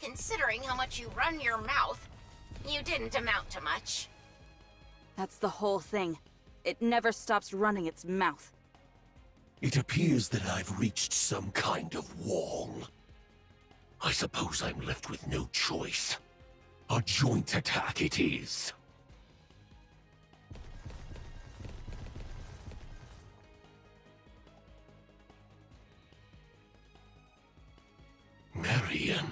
Considering how much you run your mouth, you didn't amount to much. That's the whole thing. It never stops running its mouth. It appears that I've reached some kind of wall. I suppose I'm left with no choice. A joint attack it is. Marion.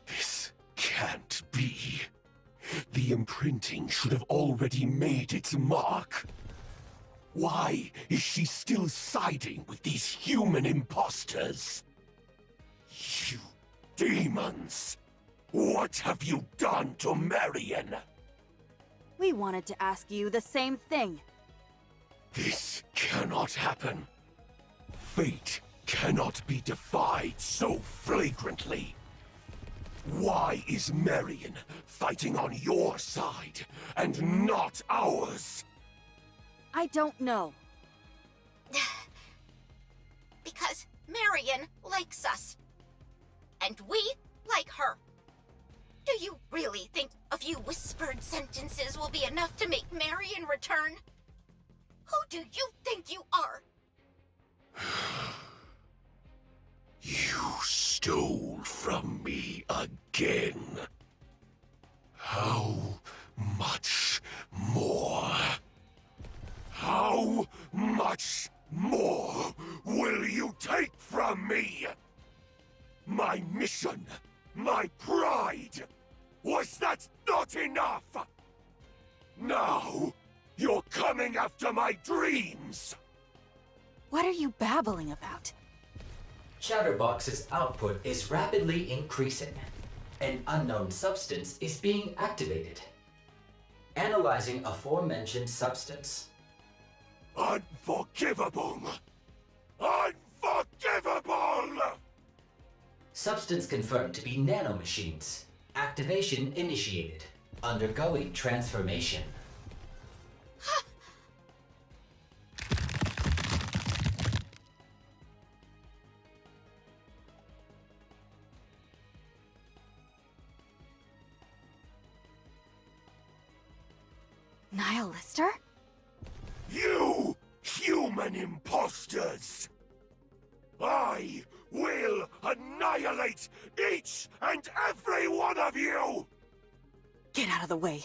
This can't be. The imprinting should have already made its mark. Why is she still siding with these human imposters? You demons! What have you done to Marion? We wanted to ask you the same thing. This cannot happen. Fate cannot be defied so flagrantly. Why is Marion fighting on your side and not ours? I don't know. Because Marion likes us. And we like her. Do you really think a few whispered sentences will be enough to make Marion return? Who do you think you are? You stole from me again. How much more? How much more will you take from me? My mission, my pride, was that not enough? Now, you're coming after my dreams! What are you babbling about? Chatterbox's output is rapidly increasing. An unknown substance is being activated. Analyzing aforementioned substance. Unforgivable! Unforgivable! Substance confirmed to be nanomachines. Activation initiated. Undergoing transformation. Nihilister? You human imposters! I will annihilate each and every one of you! Get out of the way.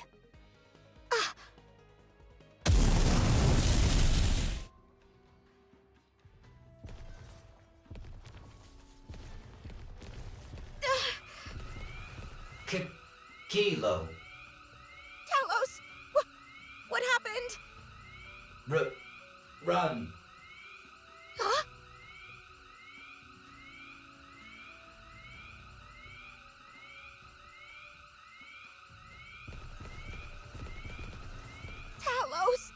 Kilo. Talos! What happened? Run. Huh? Talos!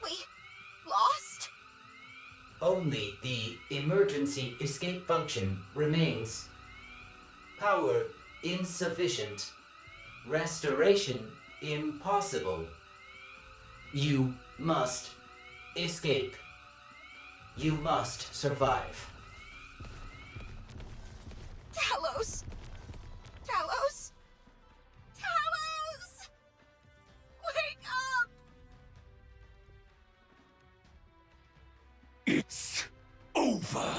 We lost? Only the emergency escape function remains. Power insufficient. Restoration impossible. You must escape. You must survive. Talos! Talos! Talos! Wake up! It's over.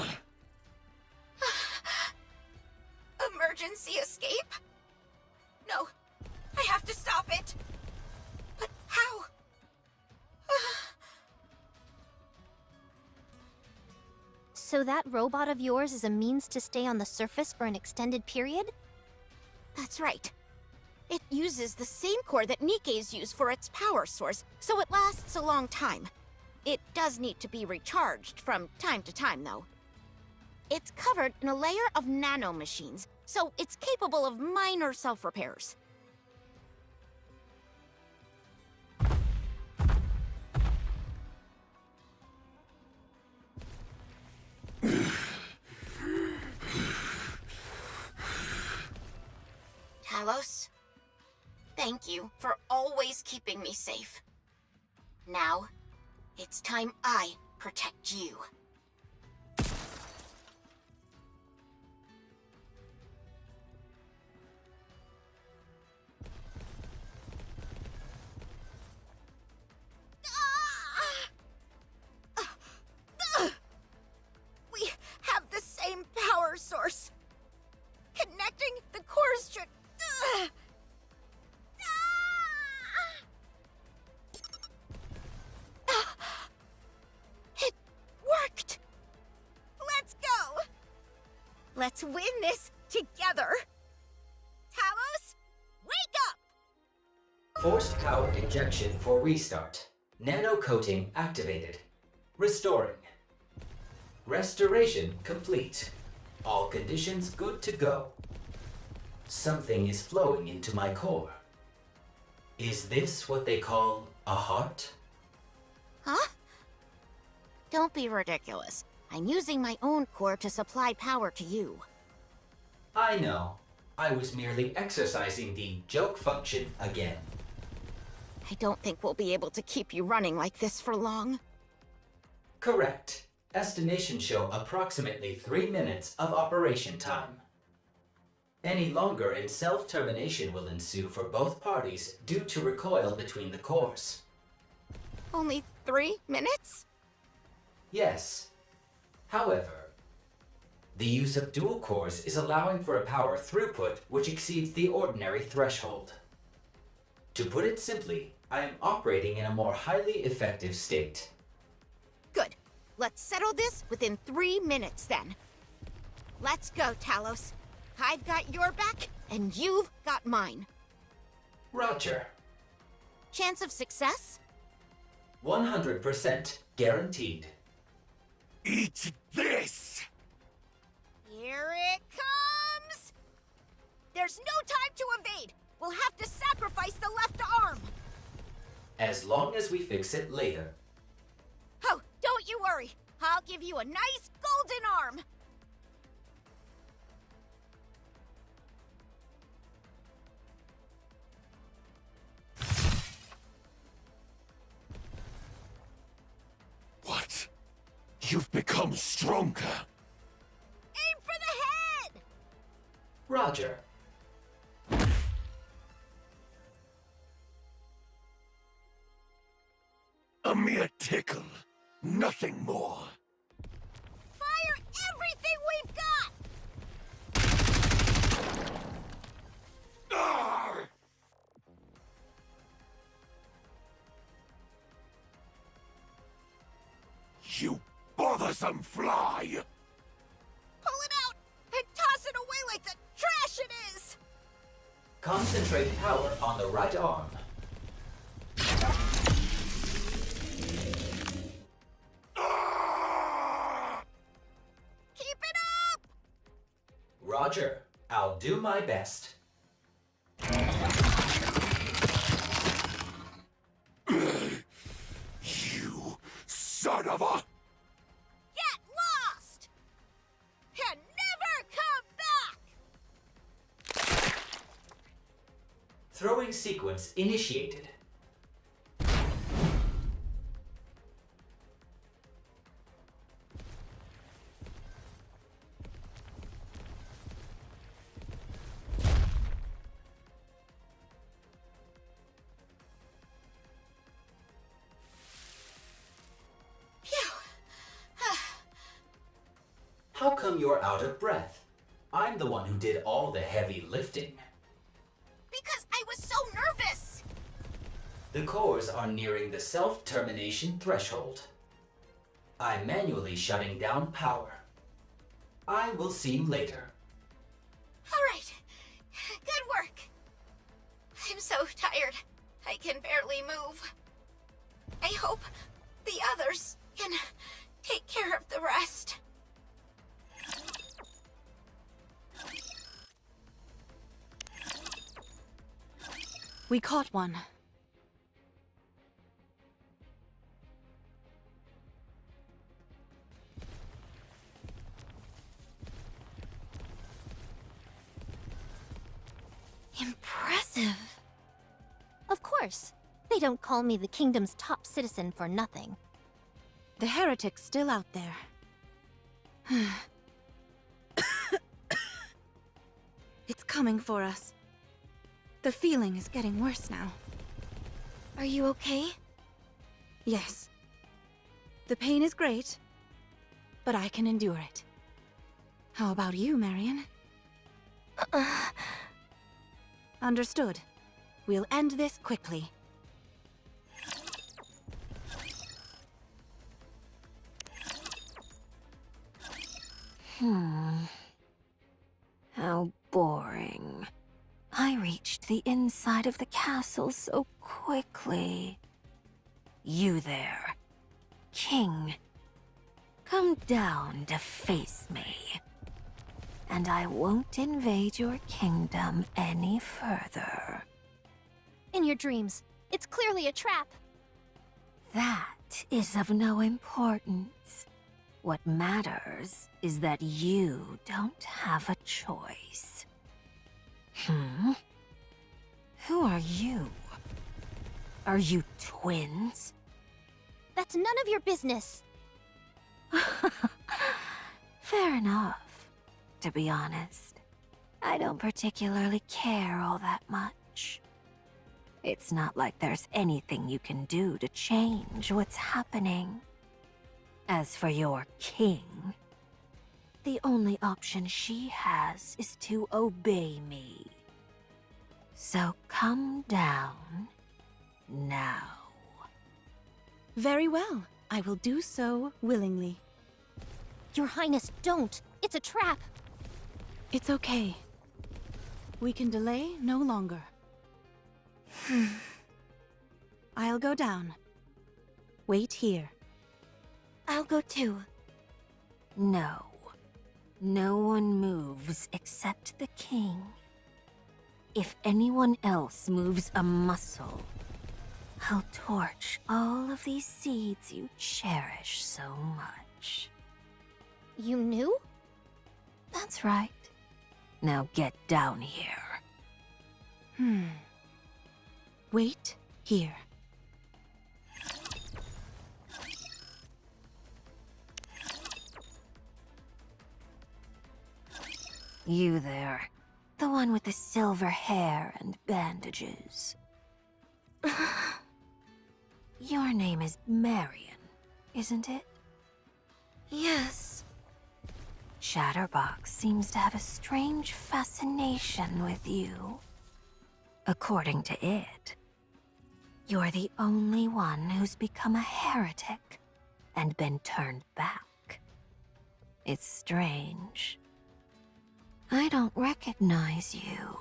Emergency escape? No, I have to stop it. But how? So that robot of yours is a means to stay on the surface for an extended period? That's right. It uses the same core that Nikke's use for its power source, so it lasts a long time. It does need to be recharged from time to time, though. It's covered in a layer of nanomachines, so it's capable of minor self-repairs. Talos, thank you for always keeping me safe. Now, it's time I protect you. We have the same power source. Connecting the cores should... It worked! Let's go! Let's win this together! Talos, wake up! Forced power injection for restart. Nano coating activated. Restoring. Restoration complete. All conditions good to go. something is flowing into my core. Is this what they call a heart? Huh? Don't be ridiculous. I'm using my own core to supply power to you. I know. I was merely exercising the joke function again. I don't think we'll be able to keep you running like this for long. Correct. Estimations show approximately 3 minutes of operation time. Any longer and self-termination will ensue for both parties due to recoil between the cores. Only 3 minutes? Yes. However, the use of dual cores is allowing for a power throughput which exceeds the ordinary threshold. To put it simply, I am operating in a more highly effective state. Good. Let's settle this within 3 minutes then. Let's go, Talos. I've got your back, and you've got mine. Roger. Chance of success? 100% guaranteed. Eat this! Here it comes! There's no time to evade! We'll have to sacrifice the left arm! As long as we fix it later. Oh, don't you worry. I'll give you a nice golden arm. What? You've become stronger. Aim for the head! Roger. A mere tickle. Nothing more. Fire everything we've got! Arr! You bothersome fly! Pull it out and toss it away like the trash it is! Concentrate power on the right arm. Keep it up! Roger. I'll do my best. You son of a... Get lost! And never come back! Throwing sequence initiated. How come you're out of breath? I'm the one who did all the heavy lifting. Because I was so nervous! The cores are nearing the self-termination threshold. I'm manually shutting down power. I will see you later. Alright. Good work. I'm so tired. I can barely move. I hope the others can take care of the rest. We caught one. Impressive. Of course. They don't call me the kingdom's top citizen for nothing. The heretic's still out there. It's coming for us. The feeling is getting worse now. Are you okay? Yes. The pain is great, but I can endure it. How about you, Marion? Understood. We'll end this quickly. How boring. I reached the inside of the castle so quickly. You there, King. Come down to face me. and I won't invade your kingdom any further. In your dreams. It's clearly a trap. That is of no importance. What matters is that you don't have a choice. Who are you? Are you twins? That's none of your business. Fair enough. To be honest, I don't particularly care all that much. It's not like there's anything you can do to change what's happening. As for your king, the only option she has is to obey me. So come down now. Very well. I will do so willingly. Your Highness, don't. It's a trap. It's okay. We can delay no longer. I'll go down. Wait here. I'll go too. No. No one moves except the king. If anyone else moves a muscle, I'll torch all of these seeds you cherish so much. You knew? That's right. Now get down here. Wait here. You there. The one with the silver hair and bandages. Your name is Marion, isn't it? Yes. Chatterbox seems to have a strange fascination with you. According to it, you're the only one who's become a heretic and been turned back. It's strange. I don't recognize you.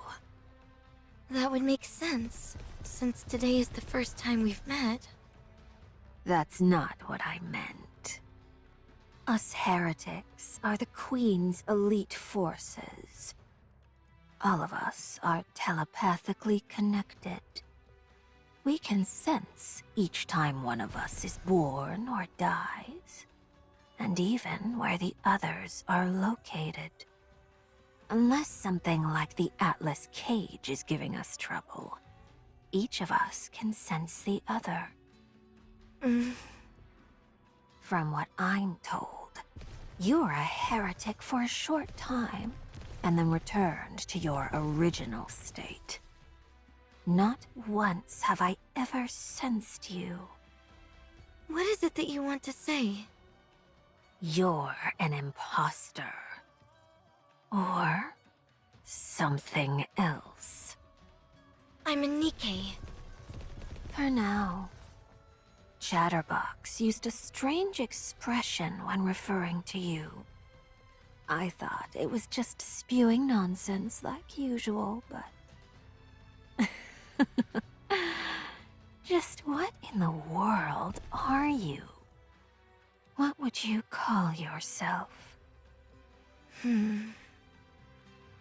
That would make sense, since today is the first time we've met. That's not what I meant. Us heretics are the Queen's elite forces. All of us are telepathically connected. We can sense each time one of us is born or dies, and even where the others are located. Unless something like the Atlas cage is giving us trouble, each of us can sense the other. From what I'm told, you're a heretic for a short time, and then returned to your original state. Not once have I ever sensed you. What is it that you want to say? You're an imposter. Or something else. I'm a Nikke. For now. Chatterbox used a strange expression when referring to you. I thought it was just spewing nonsense like usual, but... Just what in the world are you? What would you call yourself?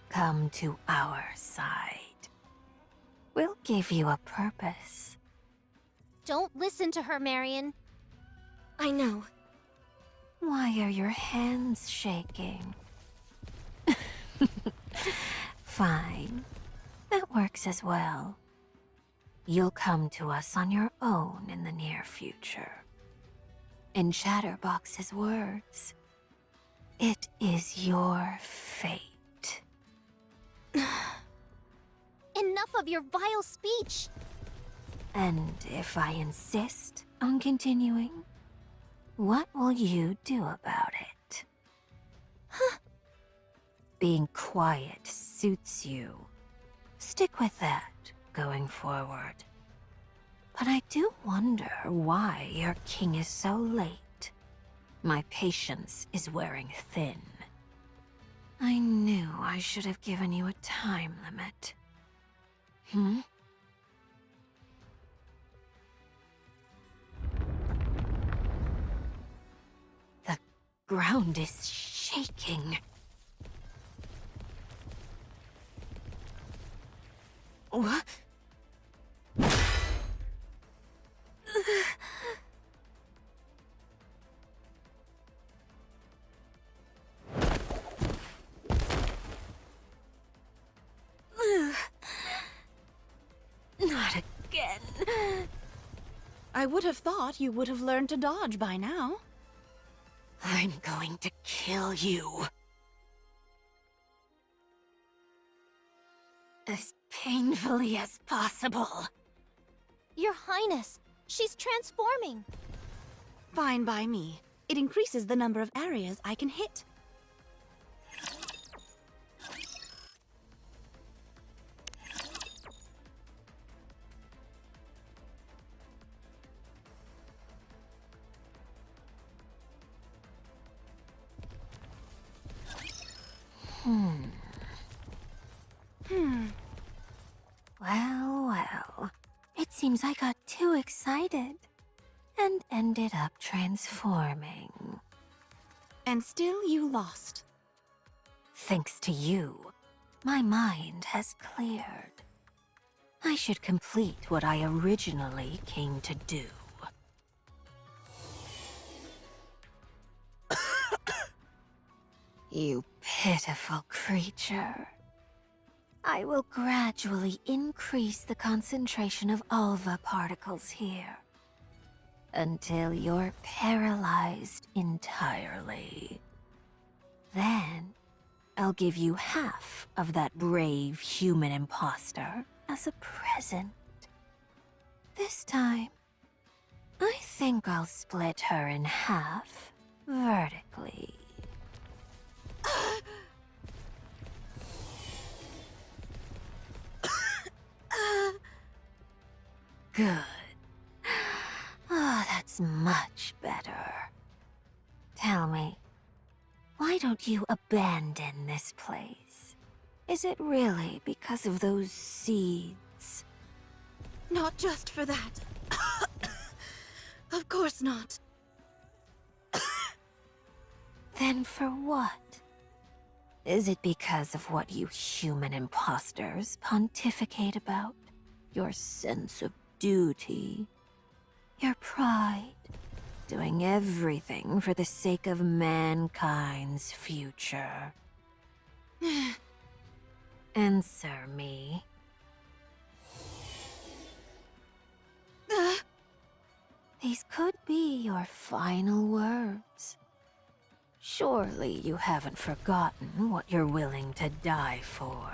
Come to our side. We'll give you a purpose. Don't listen to her, Marion. I know. Why are your hands shaking? Fine. That works as well. You'll come to us on your own in the near future. In Chatterbox's words, it is your fate. Enough of your vile speech! And if I insist on continuing, what will you do about it? Being quiet suits you. Stick with that going forward. But I do wonder why your king is so late. My patience is wearing thin. I knew I should have given you a time limit. The ground is shaking. again. I would have thought you would have learned to dodge by now. I'm going to kill you. As painfully as possible. Your Highness, she's transforming. Fine by me. It increases the number of areas I can hit. Well. It seems I got too excited and ended up transforming. And still you lost. Thanks to you, my mind has cleared. I should complete what I originally came to do. You pitiful creature. I will gradually increase the concentration of alva particles here, until you're paralyzed entirely. Then, I'll give you half of that brave human imposter as a present. This time, I think I'll split her in half vertically. Good. Oh, that's much better. Tell me, why don't you abandon this place? Is it really because of those seeds? Not just for that. Of course not. Then for what? Is it because of what you human imposters pontificate about? Your sense of duty? Your pride? Doing everything for the sake of mankind's future? Answer me. These could be your final words. Surely you haven't forgotten what you're willing to die for.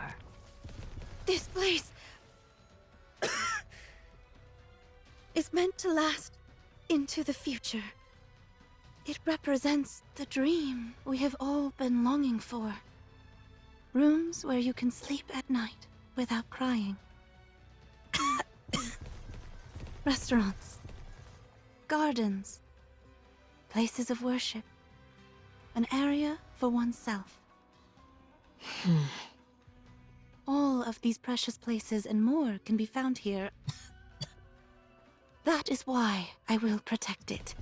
This place is meant to last into the future. It represents the dream we have all been longing for. Rooms where you can sleep at night without crying. Restaurants. Gardens. Places of worship. An area for oneself. All of these precious places and more can be found here. That is why I will protect it.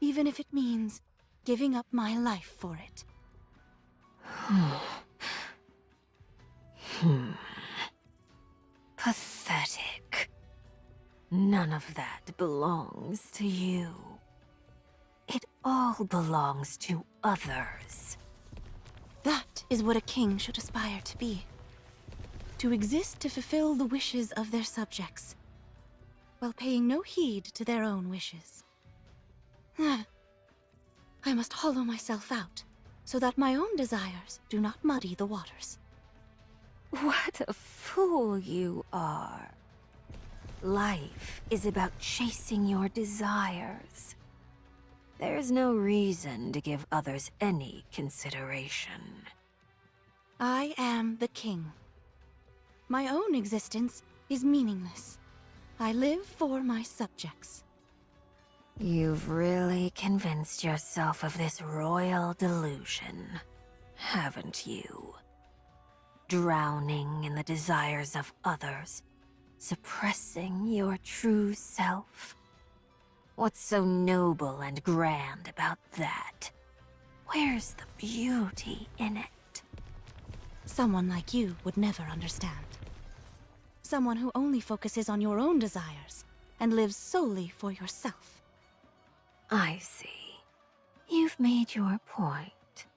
Even if it means giving up my life for it. Pathetic. None of that belongs to you. It all belongs to others. That is what a king should aspire to be. To exist to fulfill the wishes of their subjects, while paying no heed to their own wishes. I must hollow myself out, so that my own desires do not muddy the waters. What a fool you are. Life is about chasing your desires. There's no reason to give others any consideration. I am the king. My own existence is meaningless. I live for my subjects. You've really convinced yourself of this royal delusion, haven't you? Drowning in the desires of others, suppressing your true self. What's so noble and grand about that? Where's the beauty in it? Someone like you would never understand. Someone who only focuses on your own desires and lives solely for yourself. I see. You've made your point.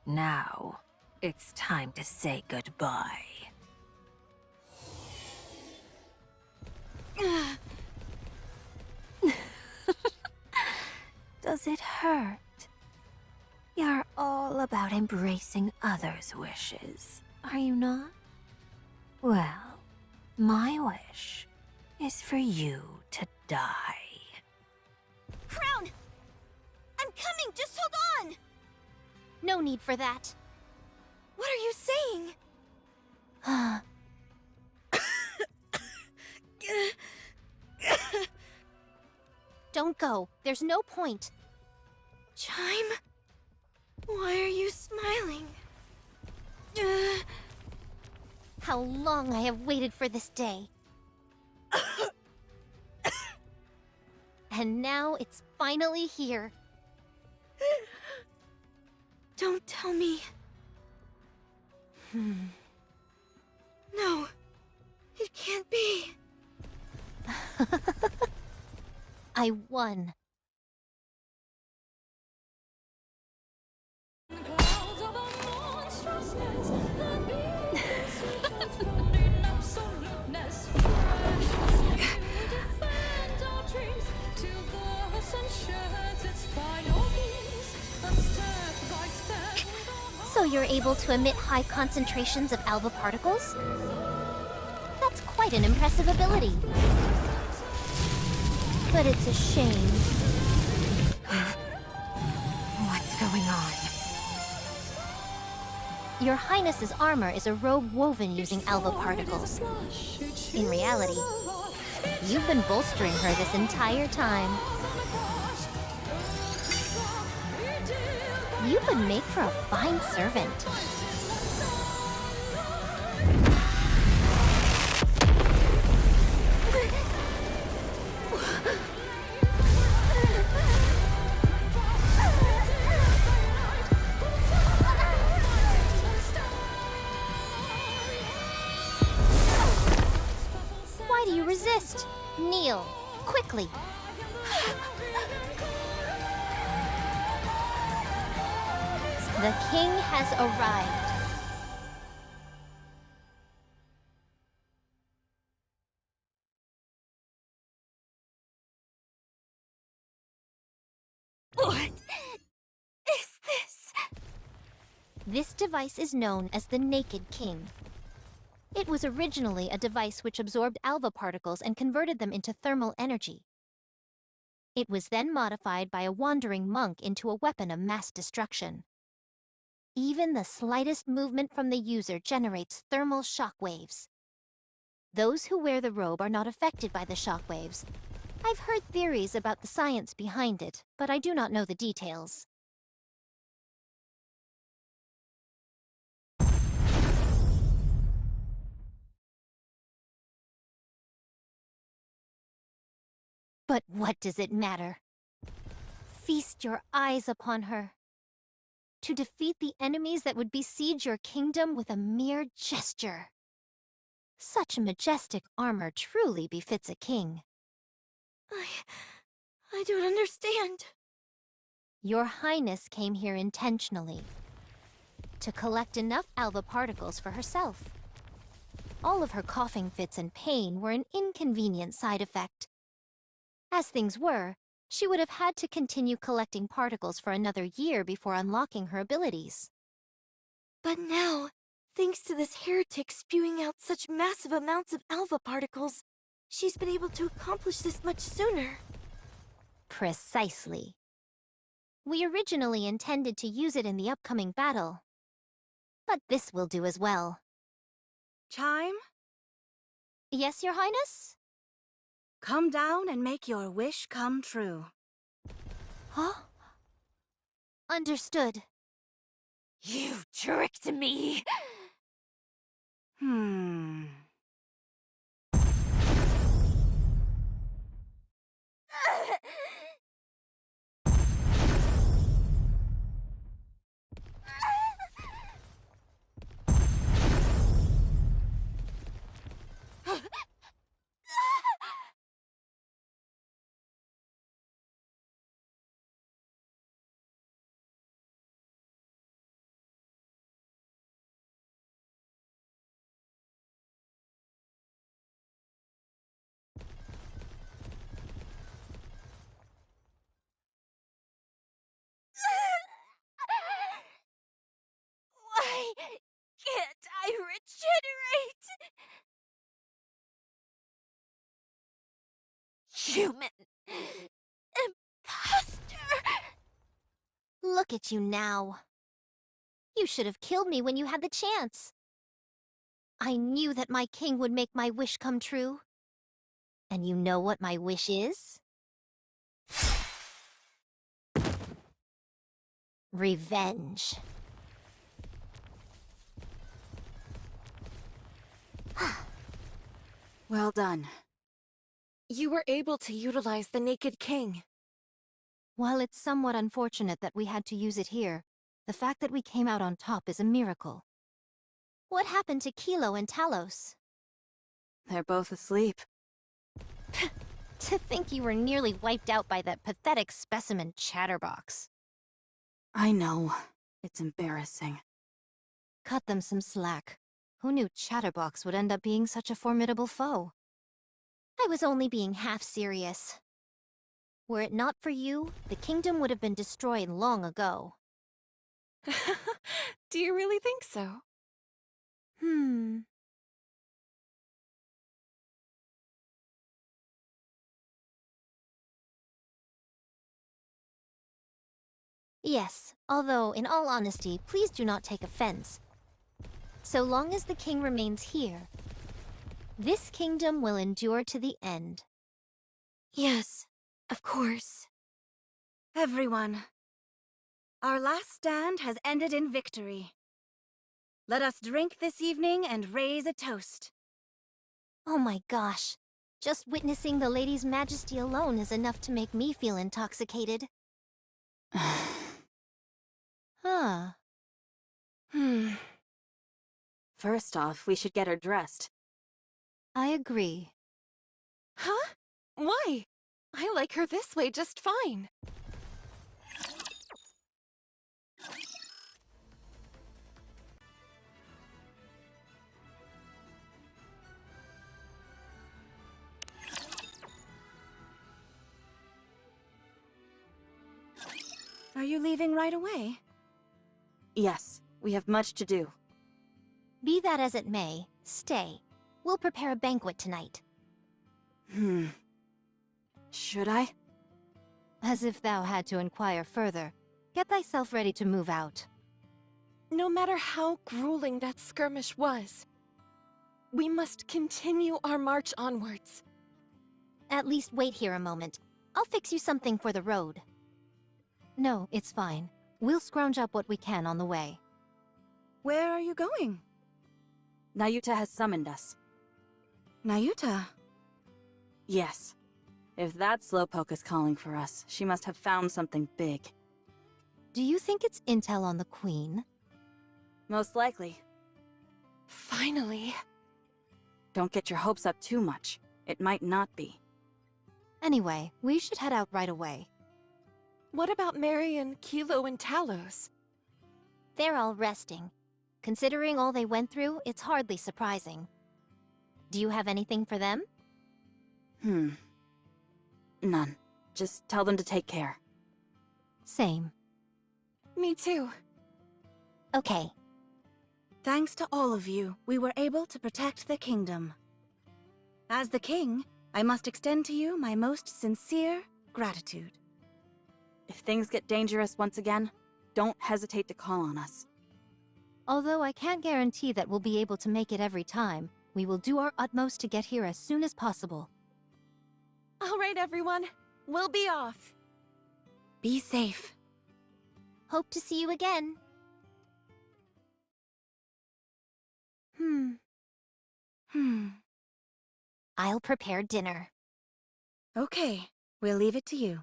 Now, it's time to say goodbye. Does it hurt? You're all about embracing others' wishes, are you not? Well, my wish is for you to die. Crown! I'm coming! Just hold on! No need for that. What are you saying? Don't go. There's no point. Chime? Why are you smiling? How long I have waited for this day. And now it's finally here. Don't tell me. No, it can't be. I won. So you're able to emit high concentrations of alpha particles? That's quite an impressive ability. But it's a shame. What's going on? Your Highness's armor is a robe woven using alpha particles. In reality, you've been bolstering her this entire time. You would make for a fine servant. Why do you resist? Kneel, quickly. The king has arrived. What is this? This device is known as the Naked King. It was originally a device which absorbed alpha particles and converted them into thermal energy. It was then modified by a wandering monk into a weapon of mass destruction. Even the slightest movement from the user generates thermal shock waves. Those who wear the robe are not affected by the shock waves. I've heard theories about the science behind it, but I do not know the details. But what does it matter? Feast your eyes upon her. To defeat the enemies that would besiege your kingdom with a mere gesture. Such majestic armor truly befits a king. I don't understand. Your Highness came here intentionally. To collect enough alpha particles for herself. All of her coughing fits and pain were an inconvenient side effect. As things were, she would have had to continue collecting particles for another year before unlocking her abilities. But now, thanks to this heretic spewing out such massive amounts of alpha particles, she's been able to accomplish this much sooner. Precisely. We originally intended to use it in the upcoming battle. But this will do as well. Chime, Yes, Your Highness? come down and make your wish come true. Huh? Understood. You tricked me! Can't I regenerate? Human. Imposter! Look at you now. You should have killed me when you had the chance. I knew that my king would make my wish come true. And you know what my wish is? Revenge. Well done. You were able to utilize the Naked King. While it's somewhat unfortunate that we had to use it here, the fact that we came out on top is a miracle. What happened to Kilo and Talos? They're both asleep. To think you were nearly wiped out by that pathetic specimen Chatterbox. I know. It's embarrassing. Cut them some slack. Who knew Chatterbox would end up being such a formidable foe? I was only being half serious. Were it not for you, the kingdom would have been destroyed long ago. Do you really think so? Yes, although, in all honesty, please do not take offense. So long as the king remains here, this kingdom will endure to the end. Yes, of course. Everyone, our last stand has ended in victory. Let us drink this evening and raise a toast. Oh my gosh. Just witnessing the lady's majesty alone is enough to make me feel intoxicated. Huh. First off, we should get her dressed. I agree. Huh? Why? I like her this way just fine. Are you leaving right away? Yes, we have much to do. Be that as it may, stay. We'll prepare a banquet tonight. Should I? As if thou had to inquire further. Get thyself ready to move out. No matter how grueling that skirmish was, we must continue our march onwards. At least wait here a moment. I'll fix you something for the road. No, it's fine. We'll scrounge up what we can on the way. Where are you going? Nayuta has summoned us. Nayuta? Yes. If that slowpoke is calling for us, she must have found something big. Do you think it's intel on the Queen? Most likely. Finally. Don't get your hopes up too much. It might not be. Anyway, we should head out right away. What about Marion, Kilo, and Talos? They're all resting. Considering all they went through, it's hardly surprising. Do you have anything for them? None. Just tell them to take care. Same. Me too. Okay. Thanks to all of you, we were able to protect the kingdom. As the king, I must extend to you my most sincere gratitude. If things get dangerous once again, don't hesitate to call on us. Although I can't guarantee that we'll be able to make it every time, we will do our utmost to get here as soon as possible. All right, everyone. We'll be off. Be safe. Hope to see you again. I'll prepare dinner. Okay, we'll leave it to you.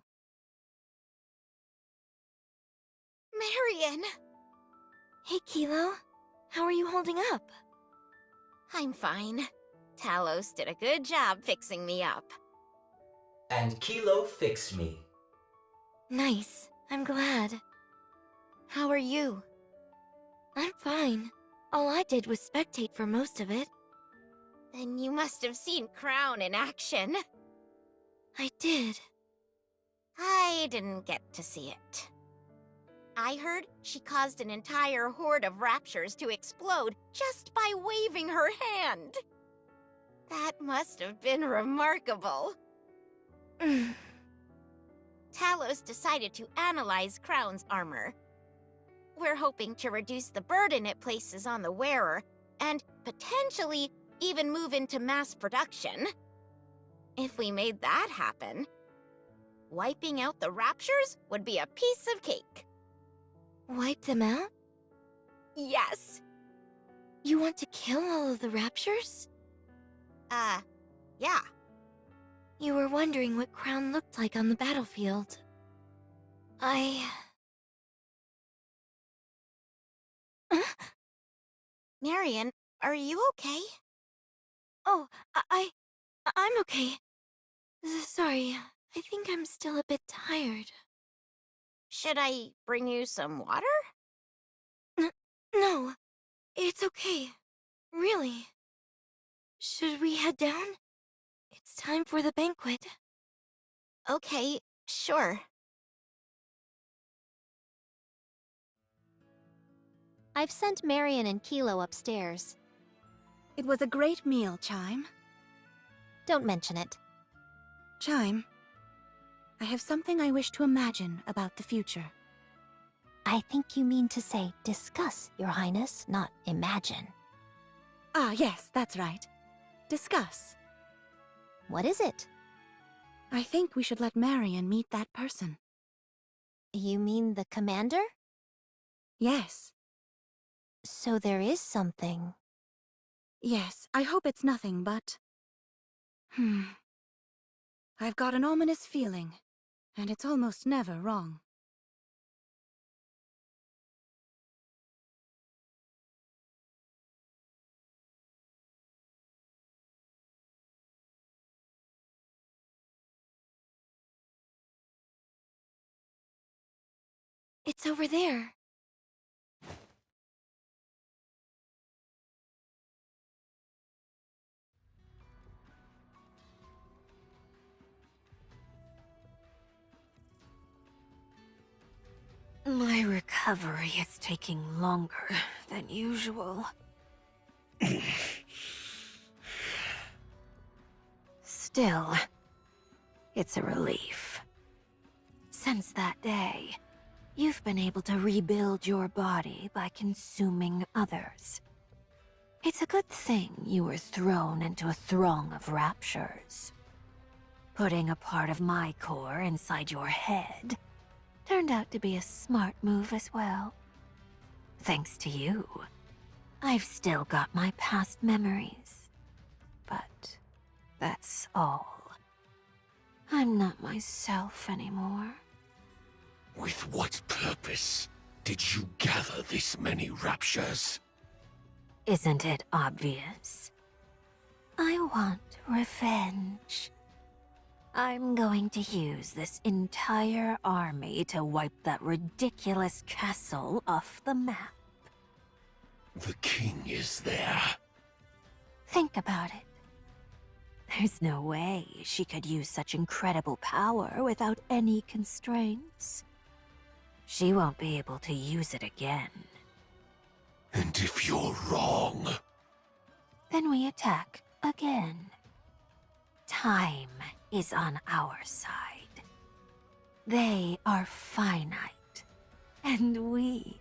Marion! Hey, Kilo. How are you holding up? I'm fine. Talos did a good job fixing me up. And Kilo fixed me. Nice. I'm glad. How are you? I'm fine. All I did was spectate for most of it. Then you must have seen Crown in action. I did. I didn't get to see it. I heard she caused an entire horde of raptures to explode just by waving her hand. That must have been remarkable. Talos decided to analyze Crown's armor. We're hoping to reduce the burden it places on the wearer, and potentially even move into mass production. If we made that happen, wiping out the raptures would be a piece of cake. Wipe them out? Yes. You want to kill all of the raptures? Yeah. You were wondering what Crown looked like on the battlefield. Marion, are you okay? Oh, I'm okay. Sorry, I think I'm still a bit tired. Should I bring you some water? No, it's okay. Really. Should we head down? It's time for the banquet. Okay, sure. I've sent Marion and Kilo upstairs. It was a great meal, Chime. Don't mention it. Chime, I have something I wish to imagine about the future. I think you mean to say discuss, Your Highness, not imagine. Ah, yes, that's right. Discuss. What is it? I think we should let Marion meet that person. You mean the commander? Yes. So there is something. Yes, I hope it's nothing but... I've got an ominous feeling, and it's almost never wrong. It's over there. My recovery is taking longer than usual. Still, it's a relief. Since that day, you've been able to rebuild your body by consuming others. It's a good thing you were thrown into a throng of raptures. Putting a part of my core inside your head turned out to be a smart move as well. Thanks to you, I've still got my past memories. But that's all. I'm not myself anymore. With what purpose did you gather this many raptures? Isn't it obvious? I want revenge. I'm going to use this entire army to wipe that ridiculous castle off the map. The king is there. Think about it. There's no way she could use such incredible power without any constraints. She won't be able to use it again. And if you're wrong... Then we attack again. Time is on our side. They are finite, and we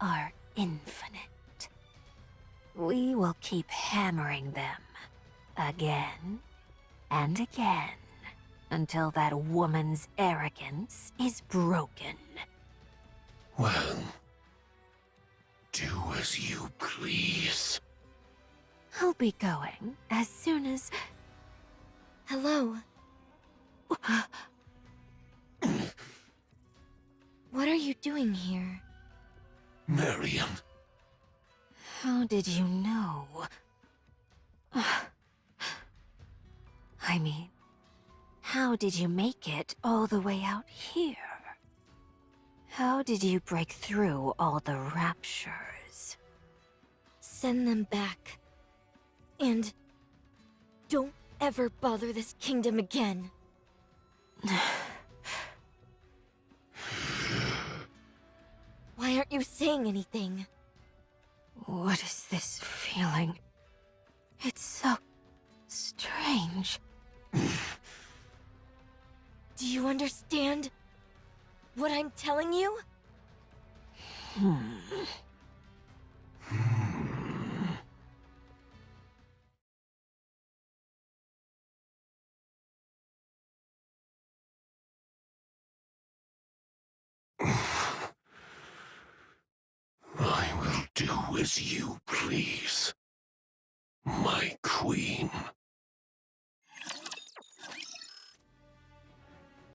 are infinite. We will keep hammering them again and again until that woman's arrogance is broken. Well... do as you please. I'll be going as soon as... Hello. What are you doing here? Marion. How did you know? I mean, how did you make it all the way out here? How did you break through all the raptures? Send them back. And don't ever bother this kingdom again. Why aren't you saying anything? What is this feeling? It's so strange. Do you understand what I'm telling you? I will do as you please, my queen.